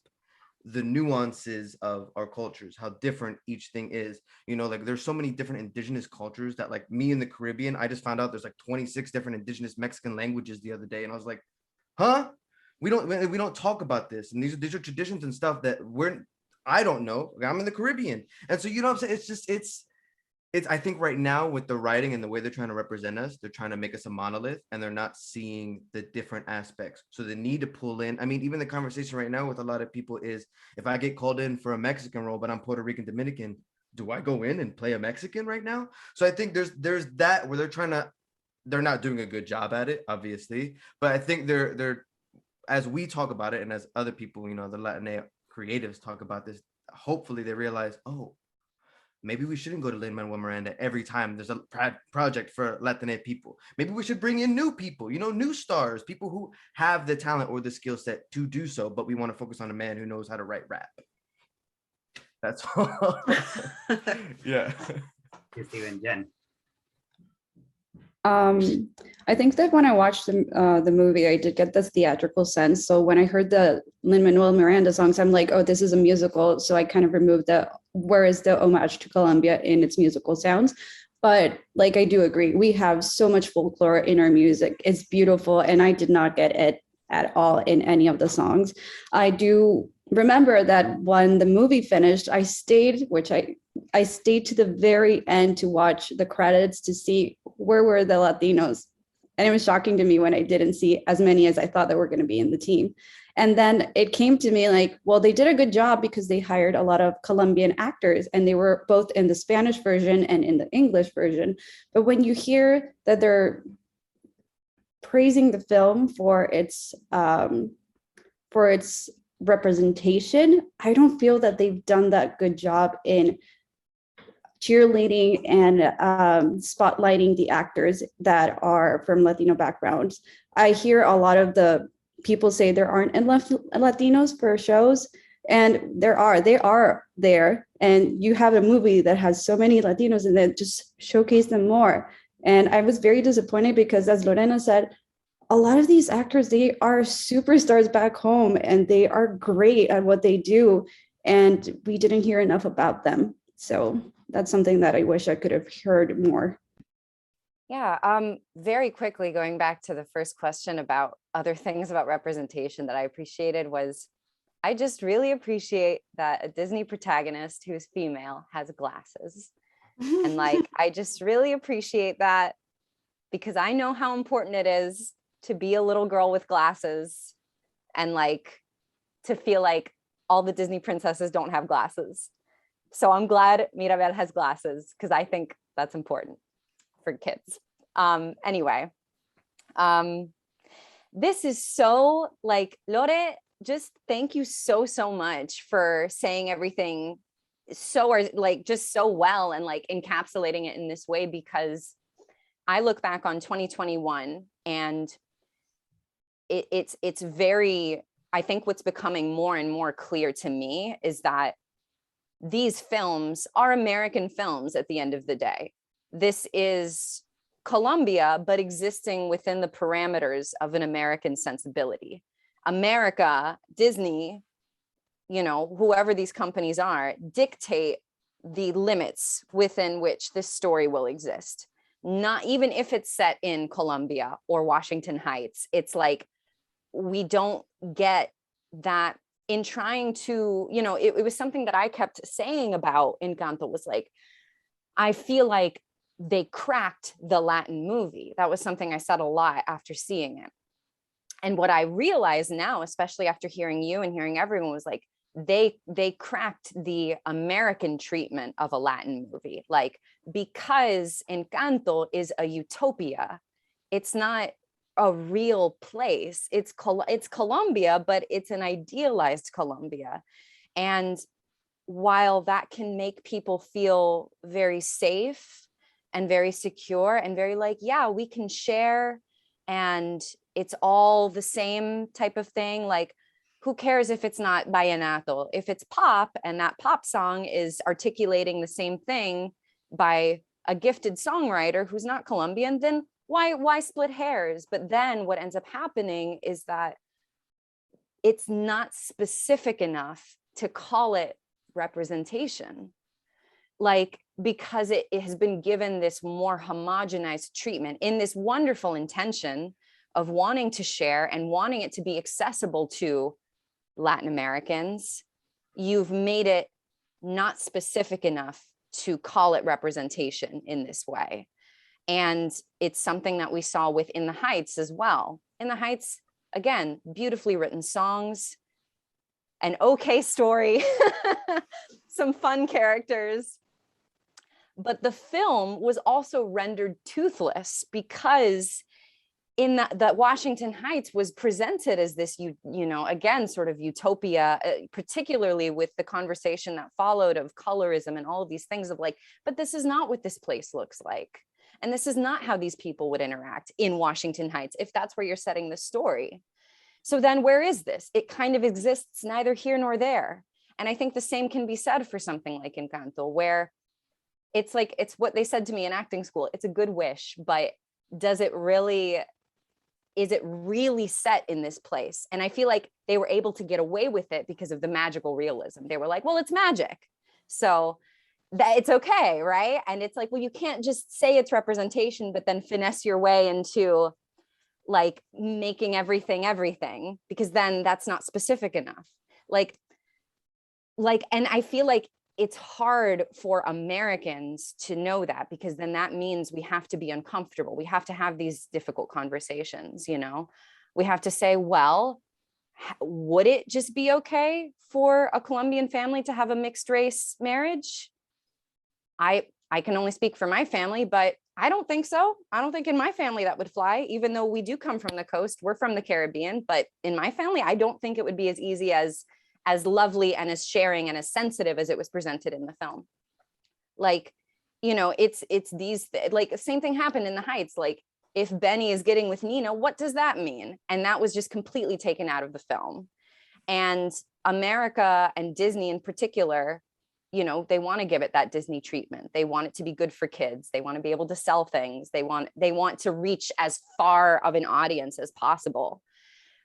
the nuances of our cultures, how different each thing is. Like there's so many different indigenous cultures that, like me in the Caribbean, I just found out there's like 26 different indigenous Mexican languages the other day, and I was like, huh? We don't talk about this, and these are traditions and stuff that I don't know. I'm in the Caribbean, and so what I'm saying, it's I think right now with the writing and the way they're trying to represent us, they're trying to make us a monolith, and they're not seeing the different aspects. So they need to pull in. I mean, even the conversation right now with a lot of people is, if I get called in for a Mexican role, but I'm Puerto Rican Dominican, do I go in and play a Mexican right now? So I think there's that where they're not doing a good job at it, obviously. But I think they're as we talk about it, and as other people, the Latin creatives talk about this, hopefully they realize, oh, maybe we shouldn't go to Lin-Manuel Miranda every time there's a project for Latinx people. Maybe we should bring in new people, new stars, people who have the talent or the skill set to do so, but we want to focus on a man who knows how to write rap. That's all. Yeah. Steven, Jen. I think that when I watched the movie, I did get the theatrical sense. So when I heard the Lin-Manuel Miranda songs, I'm like, oh, this is a musical. So I kind of removed where is the homage to Colombia in its musical sounds. But like, I do agree, we have so much folklore in our music. It's beautiful. And I did not get it at all in any of the songs. I do remember that when the movie finished, I stayed to the very end to watch the credits to see where were the Latinos. And it was shocking to me when I didn't see as many as I thought that were going to be in the team. And then it came to me like, well, they did a good job because they hired a lot of Colombian actors and they were both in the Spanish version and in the English version. But when you hear that they're praising the film for its representation, I don't feel that they've done that good job in cheerleading and spotlighting the actors that are from Latino backgrounds. I hear a lot of the people say there aren't enough Latinos for shows, and they are there. And you have a movie that has so many Latinos and then just showcase them more. And I was very disappointed because, as Lorena said, a lot of these actors, they are superstars back home and they are great at what they do. And we didn't hear enough about them. So that's something that I wish I could have heard more. Yeah, very quickly going back to the first question about other things about representation that I appreciated was, I just really appreciate that a Disney protagonist who's female has glasses. And like, I just really appreciate that because I know how important it is to be a little girl with glasses and like to feel like all the Disney princesses don't have glasses. So I'm glad Mirabel has glasses because I think that's important for kids. Anyway, this is so like, Lore, just thank you so much for saying everything just so well and like encapsulating it in this way, because I look back on 2021 and it's very, I think what's becoming more and more clear to me is that these films are American films at the end of the day. This is Colombia, but existing within the parameters of an American sensibility. America, Disney, whoever these companies are, dictate the limits within which this story will exist. Not even if it's set in Colombia or Washington Heights, it's like, we don't get that in trying to, it was something that I kept saying about Encanto was like, I feel like they cracked the Latin movie. That was something I said a lot after seeing it. And what I realize now, especially after hearing you and hearing everyone, was like, they cracked the American treatment of a Latin movie. Like, because Encanto is a utopia, it's not a real place. It's Colombia, but it's an idealized Colombia. And while that can make people feel very safe and very secure and very like, yeah, we can share and it's all the same type of thing. Like, who cares if it's not vallenato? If it's pop and that pop song is articulating the same thing by a gifted songwriter who's not Colombian, then why split hairs? But then what ends up happening is that it's not specific enough to call it representation. Like, because it has been given this more homogenized treatment in this wonderful intention of wanting to share and wanting it to be accessible to Latin Americans, you've made it not specific enough to call it representation in this way. And it's something that we saw within the Heights as well. In the Heights, again, beautifully written songs, an okay story, some fun characters. But the film was also rendered toothless because in that Washington Heights was presented as this, you know, again, sort of utopia, particularly with the conversation that followed of colorism and all of these things of like, but this is not what this place looks like. And this is not how these people would interact in Washington Heights, if that's where you're setting the story. So then where is this? It kind of exists neither here nor there. And I think the same can be said for something like Encanto, where it's like, it's what they said to me in acting school. It's a good wish, but is it really set in this place? And I feel like they were able to get away with it because of the magical realism. They were like, well, it's magic, so that it's okay, right? And it's like, well, you can't just say it's representation, but then finesse your way into like making everything, because then that's not specific enough. Like, and I feel like it's hard for Americans to know that, because then that means we have to be uncomfortable. We have to have these difficult conversations, you know? We have to say, well, would it just be okay for a Colombian family to have a mixed race marriage? I can only speak for my family, but I don't think so. I don't think in my family that would fly, even though we do come from the coast. We're from the Caribbean, but in my family, I don't think it would be as easy as lovely and as sharing and as sensitive as it was presented in the film. Like, you know, it's these, like, same thing happened in the Heights. Like, if Benny is getting with Nina, what does that mean? And that was just completely taken out of the film. And America and Disney in particular, you know, they want to give it that Disney treatment. They want it to be good for kids. They want to be able to sell things. They want to reach as far of an audience as possible.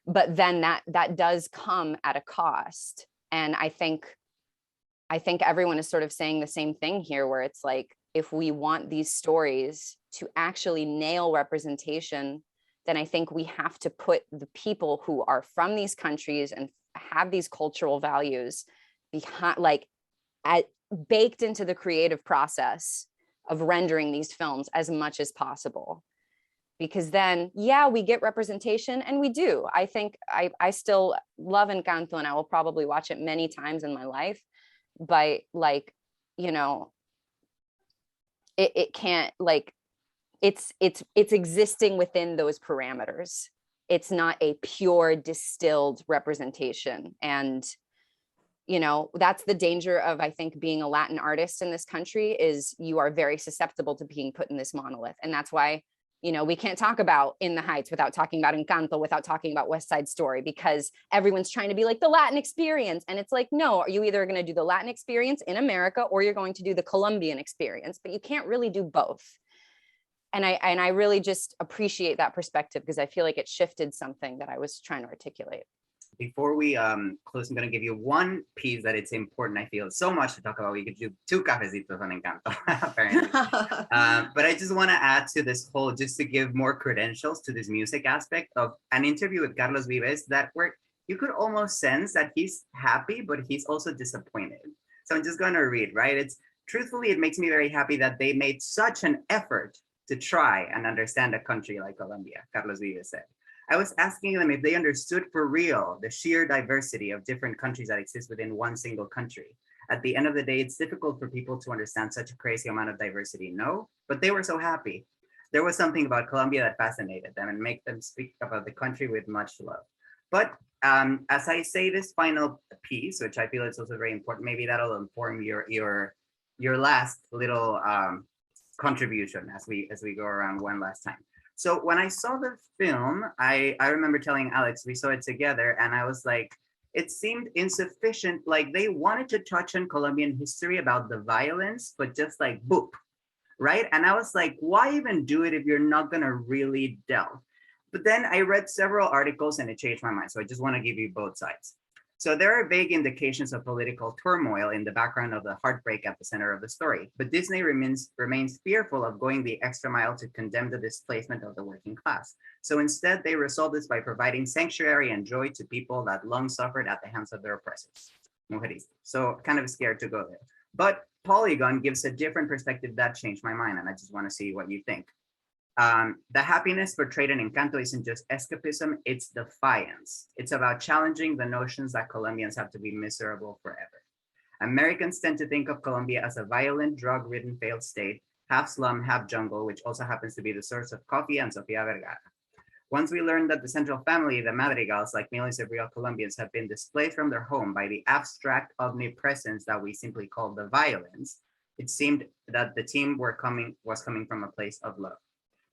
But then that does come at a cost. And I think everyone is sort of saying the same thing here, where it's like, if we want these stories to actually nail representation, then I think we have to put the people who are from these countries and have these cultural values behind, like, baked into the creative process of rendering these films as much as possible. Because then, yeah, we get representation, and we do. I think I still love Encanto, and I will probably watch it many times in my life. But, like, you know, it can't, like, it's existing within those parameters. It's not a pure distilled representation. And, you know, that's the danger of, I think, being a Latin artist in this country, is you are very susceptible to being put in this monolith. And that's why, you know, we can't talk about In the Heights without talking about Encanto, without talking about West Side Story, because everyone's trying to be like the Latin experience. And it's like, no, are you either going to do the Latin experience in America, or you're going to do the Colombian experience? But you can't really do both. And I really just appreciate that perspective, because I feel like it shifted something that I was trying to articulate. Before we close, I'm going to give you one piece that it's important, I feel, so much to talk about. We could do 2 cafecitos on Encanto, apparently. But I just want to add to this whole, just to give more credentials to this music aspect, of an interview with Carlos Vives, that where you could almost sense that he's happy, but he's also disappointed. So I'm just going to read, right? It's, truthfully, it makes me very happy that they made such an effort to try and understand a country like Colombia, Carlos Vives said. I was asking them if they understood for real the sheer diversity of different countries that exist within one single country. At the end of the day, it's difficult for people to understand such a crazy amount of diversity, no? But they were so happy. There was something about Colombia that fascinated them and made them speak about the country with much love. But as I say this final piece, which I feel is also very important, maybe that'll inform your last little contribution as we go around one last time. So when I saw the film, I remember telling Alex, we saw it together, and I was like, it seemed insufficient. Like, they wanted to touch on Colombian history about the violence, but just like boop, right? And I was like, why even do it if you're not gonna really delve? But then I read several articles and it changed my mind. So I just want to give you both sides. So there are vague indications of political turmoil in the background of the heartbreak at the center of the story, but Disney remains fearful of going the extra mile to condemn the displacement of the working class. So instead, they resolve this by providing sanctuary and joy to people that long suffered at the hands of their oppressors, mujeres. So kind of scared to go there. But Polygon gives a different perspective that changed my mind, and I just want to see what you think. The happiness portrayed in Encanto isn't just escapism, it's defiance. It's about challenging the notions that Colombians have to be miserable forever. Americans tend to think of Colombia as a violent, drug-ridden failed state, half slum, half jungle, which also happens to be the source of coffee and Sofia Vergara. Once we learned that the central family, the Madrigals, like millions of real Colombians, have been displaced from their home by the abstract omnipresence that we simply call the violence, it seemed that the team was coming from a place of love.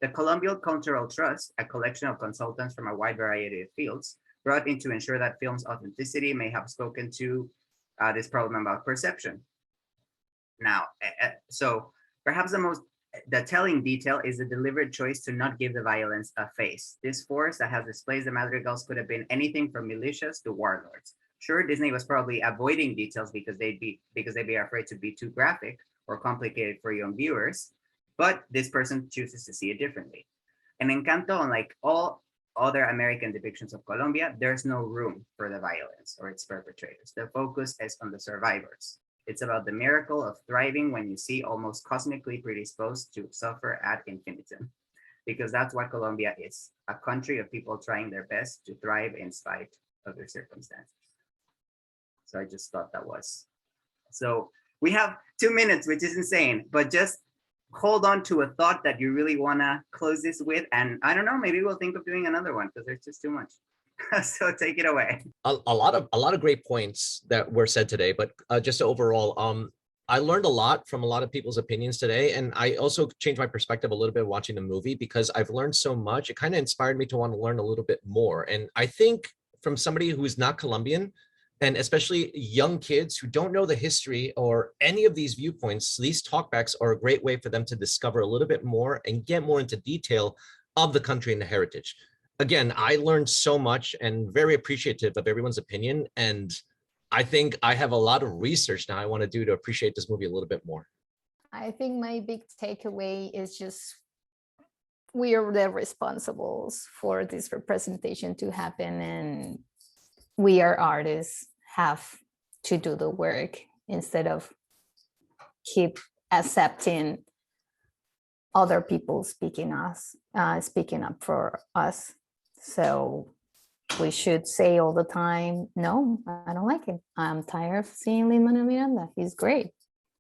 The Colombian Cultural Trust, a collection of consultants from a wide variety of fields, brought in to ensure that film's authenticity may have spoken to this problem about perception. Now, so perhaps the telling detail is the deliberate choice to not give the violence a face. This force that has displaced the Madrigals could have been anything from militias to warlords. Sure, Disney was probably avoiding details because they'd be afraid to be too graphic or complicated for young viewers, but this person chooses to see it differently. And Encanto, unlike all other American depictions of Colombia, there's no room for the violence or its perpetrators. The focus is on the survivors. It's about the miracle of thriving when you see almost cosmically predisposed to suffer ad infinitum, because that's what Colombia is, a country of people trying their best to thrive in spite of their circumstances. So I just thought that was. So we have 2 minutes, which is insane, but just hold on to a thought that you really want to close this with. And I don't know, maybe we'll think of doing another one because there's just too much. So take it away. A lot of great points that were said today, but just overall, I learned a lot from a lot of people's opinions today, and I also changed my perspective a little bit watching the movie because I've learned so much. It kind of inspired me to want to learn a little bit more, and I think from somebody who is not Colombian, and especially young kids who don't know the history or any of these viewpoints, these talkbacks are a great way for them to discover a little bit more and get more into detail of the country and the heritage. Again, I learned so much and very appreciative of everyone's opinion. And I think I have a lot of research now I want to do to appreciate this movie a little bit more. I think my big takeaway is just we are the responsibles for this representation to happen, and we are artists have to do the work instead of keep accepting other people speaking up for us. So we should say all the time, no, I don't like him. I'm tired of seeing Lin-Manuel Miranda. He's great.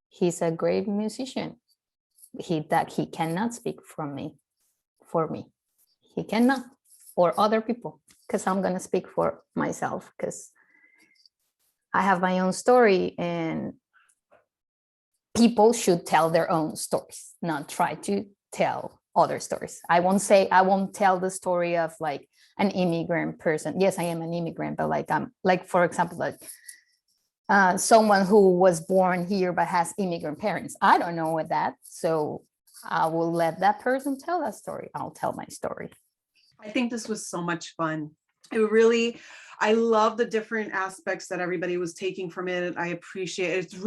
He's a great musician. He cannot speak for me. He cannot, or other people, because I'm gonna speak for myself, because I have my own story, and people should tell their own stories, not try to tell other stories. I won't tell the story of like an immigrant person. Yes, I am an immigrant, but like for example, like someone who was born here but has immigrant parents. I don't know what that, so I will let that person tell that story. I'll tell my story. I think this was so much fun. I love the different aspects that everybody was taking from it. I appreciate it. It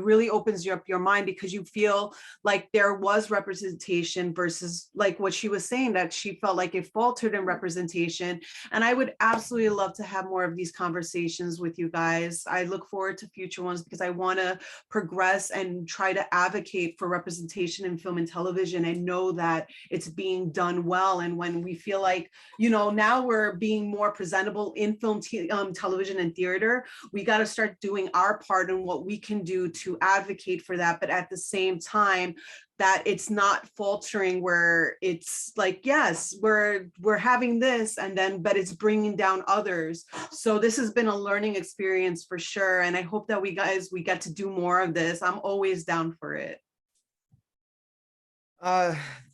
really opens you up your mind, because you feel like there was representation versus like what she was saying, that she felt like it faltered in representation. And I would absolutely love to have more of these conversations with you guys. I look forward to future ones because I want to progress and try to advocate for representation in film and television, and know that it's being done well. And when we feel like, now we're being more presentable in film, television, and theater, we got to start doing our part and what we can do to advocate for that. But at the same time, that it's not faltering, where it's like, yes, we're having this, and then, but it's bringing down others. So this has been a learning experience for sure. And I hope that we get to do more of this. I'm always down for it.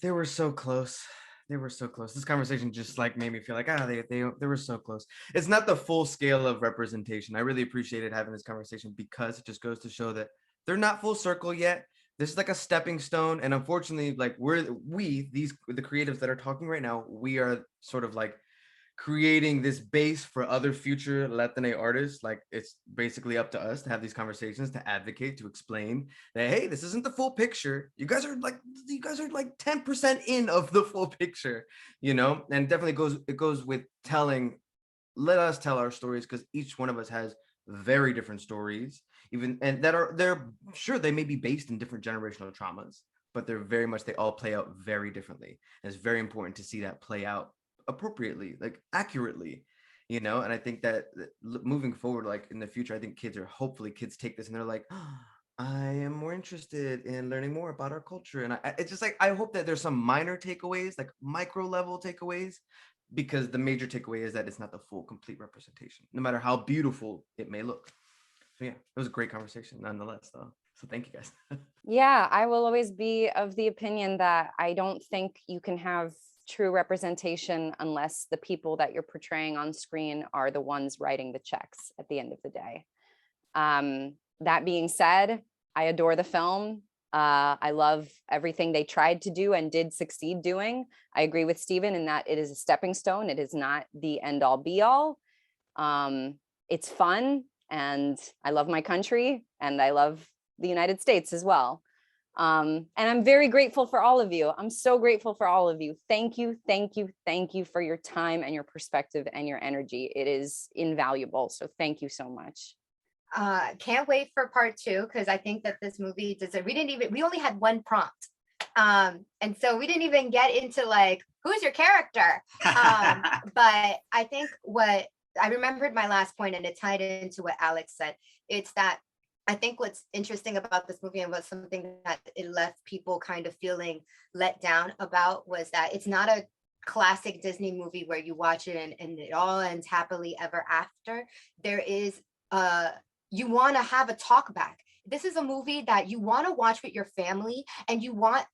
They were so close. They were so close. This conversation just like made me feel like, they were so close. It's not the full scale of representation. I really appreciated having this conversation because it just goes to show that they're not full circle yet. This is like a stepping stone. And unfortunately, like the creatives that are talking right now, we are sort of like creating this base for other future Latine artists. Like, it's basically up to us to have these conversations, to advocate, to explain that, hey, this isn't the full picture. You guys are like 10% in of the full picture, and definitely it goes with let us tell our stories, because each one of us has very different stories, and they're sure they may be based in different generational traumas, but they all play out very differently. And it's very important to see that play out appropriately, like accurately, and I think that moving forward, like in the future, I think hopefully kids take this and they're like, oh, I am more interested in learning more about our culture. And it's just like, I hope that there's some minor takeaways, like micro level takeaways, because the major takeaway is that it's not the full, complete representation, no matter how beautiful it may look. So yeah, it was a great conversation nonetheless, though. So thank you guys. Yeah, I will always be of the opinion that I don't think you can have true representation unless the people that you're portraying on screen are the ones writing the checks at the end of the day. That being said, I adore the film. I love everything they tried to do and did succeed doing. I agree with Stephen in that it is a stepping stone. It is not the end all be all. It's fun, and I love my country, and I love the United States as well. And I'm very grateful for all of you. I'm so grateful for all of you. Thank you, thank you, thank you for your time and your perspective and your energy. It is invaluable. So thank you so much. Can't wait for part 2, because I think that this movie we only had one prompt. And so we didn't even get into like, who's your character? But I think what I remembered my last point, and it tied into what Alex said. It's that I think what's interesting about this movie, and was something that it left people kind of feeling let down about, was that it's not a classic Disney movie where you watch it and it all ends happily ever after. There is you want to have a talk back. This is a movie that you want to watch with your family, and you want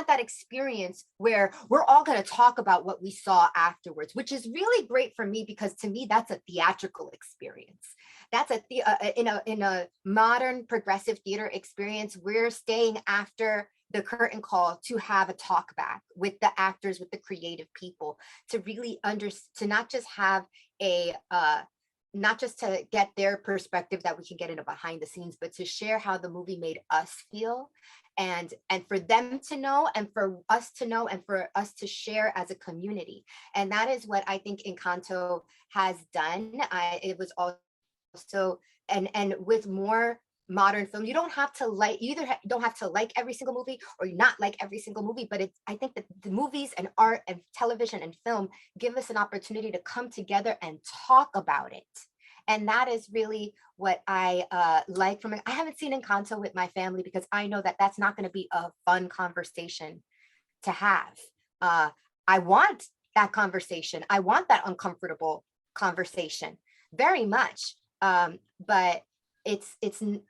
that experience where we're all going to talk about what we saw afterwards, which is really great for me, because to me that's a theatrical experience. That's in a modern progressive theater experience. We're staying after the curtain call to have a talk back with the actors, with the creative people, to really to not just have not just to get their perspective that we can get in a behind the scenes, but to share how the movie made us feel, and for them to know, and for us to know, and for us to share as a community. And that is what I think Encanto has done. It was also, and with more modern film, you don't have to like, don't have to like every single movie or not like every single movie, but I think that the movies and art and television and film give us an opportunity to come together and talk about it. And that is really what I like from it. I haven't seen Encanto with my family, because I know that that's not going to be a fun conversation to have. I want that conversation. I want that uncomfortable conversation very much. But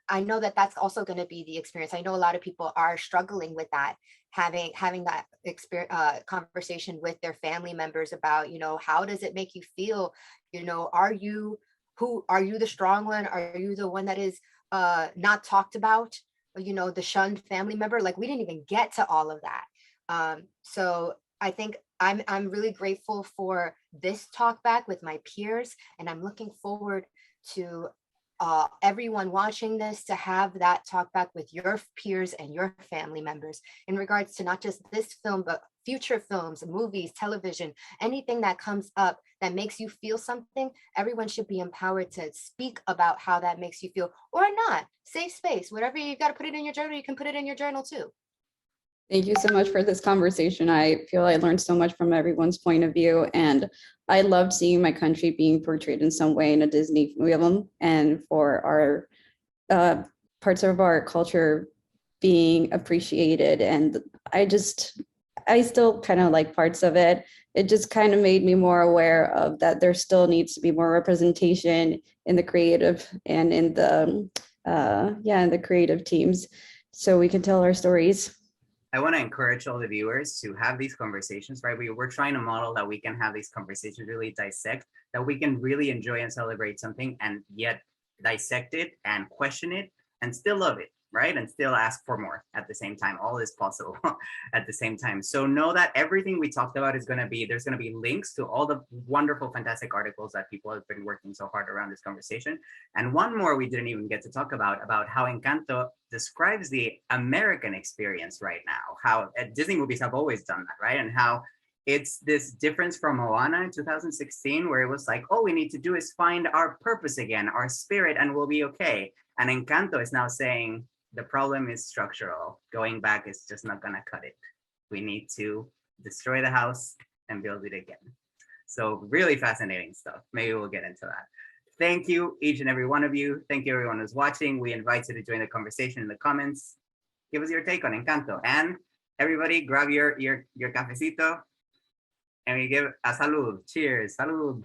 I know that that's also going to be the experience. I know a lot of people are struggling with that, having that experience, conversation with their family members about, how does it make you feel? Are you the strong one? Are you the one that is not talked about? The shunned family member? Like, we didn't even get to all of that. So I think I'm really grateful for this talk back with my peers, and I'm looking forward to everyone watching this to have that talk back with your peers and your family members in regards to not just this film, but future films, movies, television, anything that comes up that makes you feel something. Everyone should be empowered to speak about how that makes you feel, or not. Safe space, whatever you got to put it in your journal, you can put it in your journal too. Thank you so much for this conversation. I feel I learned so much from everyone's point of view, and I loved seeing my country being portrayed in some way in a Disney film, and for our parts of our culture being appreciated. And I still kind of like parts of it. It just kind of made me more aware of that there still needs to be more representation in the creative and in the in the creative teams, so we can tell our stories. I want to encourage all the viewers to have these conversations, right? We're trying to model that we can have these conversations, really dissect, that we can really enjoy and celebrate something, and yet dissect it and question it and still love it, right? And still ask for more at the same time. All is possible at the same time. So know that everything we talked about is there's going to be links to all the wonderful, fantastic articles that people have been working so hard around this conversation. And one more we didn't even get to talk about how Encanto describes the American experience right now, how Disney movies have always done that, right? And how it's this difference from Moana in 2016, where it was like, all we need to do is find our purpose again, our spirit, and we'll be okay. And Encanto is now saying, the problem is structural. Going back is just not gonna cut it. We need to destroy the house and build it again. So really fascinating stuff. Maybe we'll get into that. Thank you, each and every one of you. Thank you, everyone who's watching. We invite you to join the conversation in the comments. Give us your take on Encanto. And everybody grab your cafecito. and we give a salud. Cheers, salud.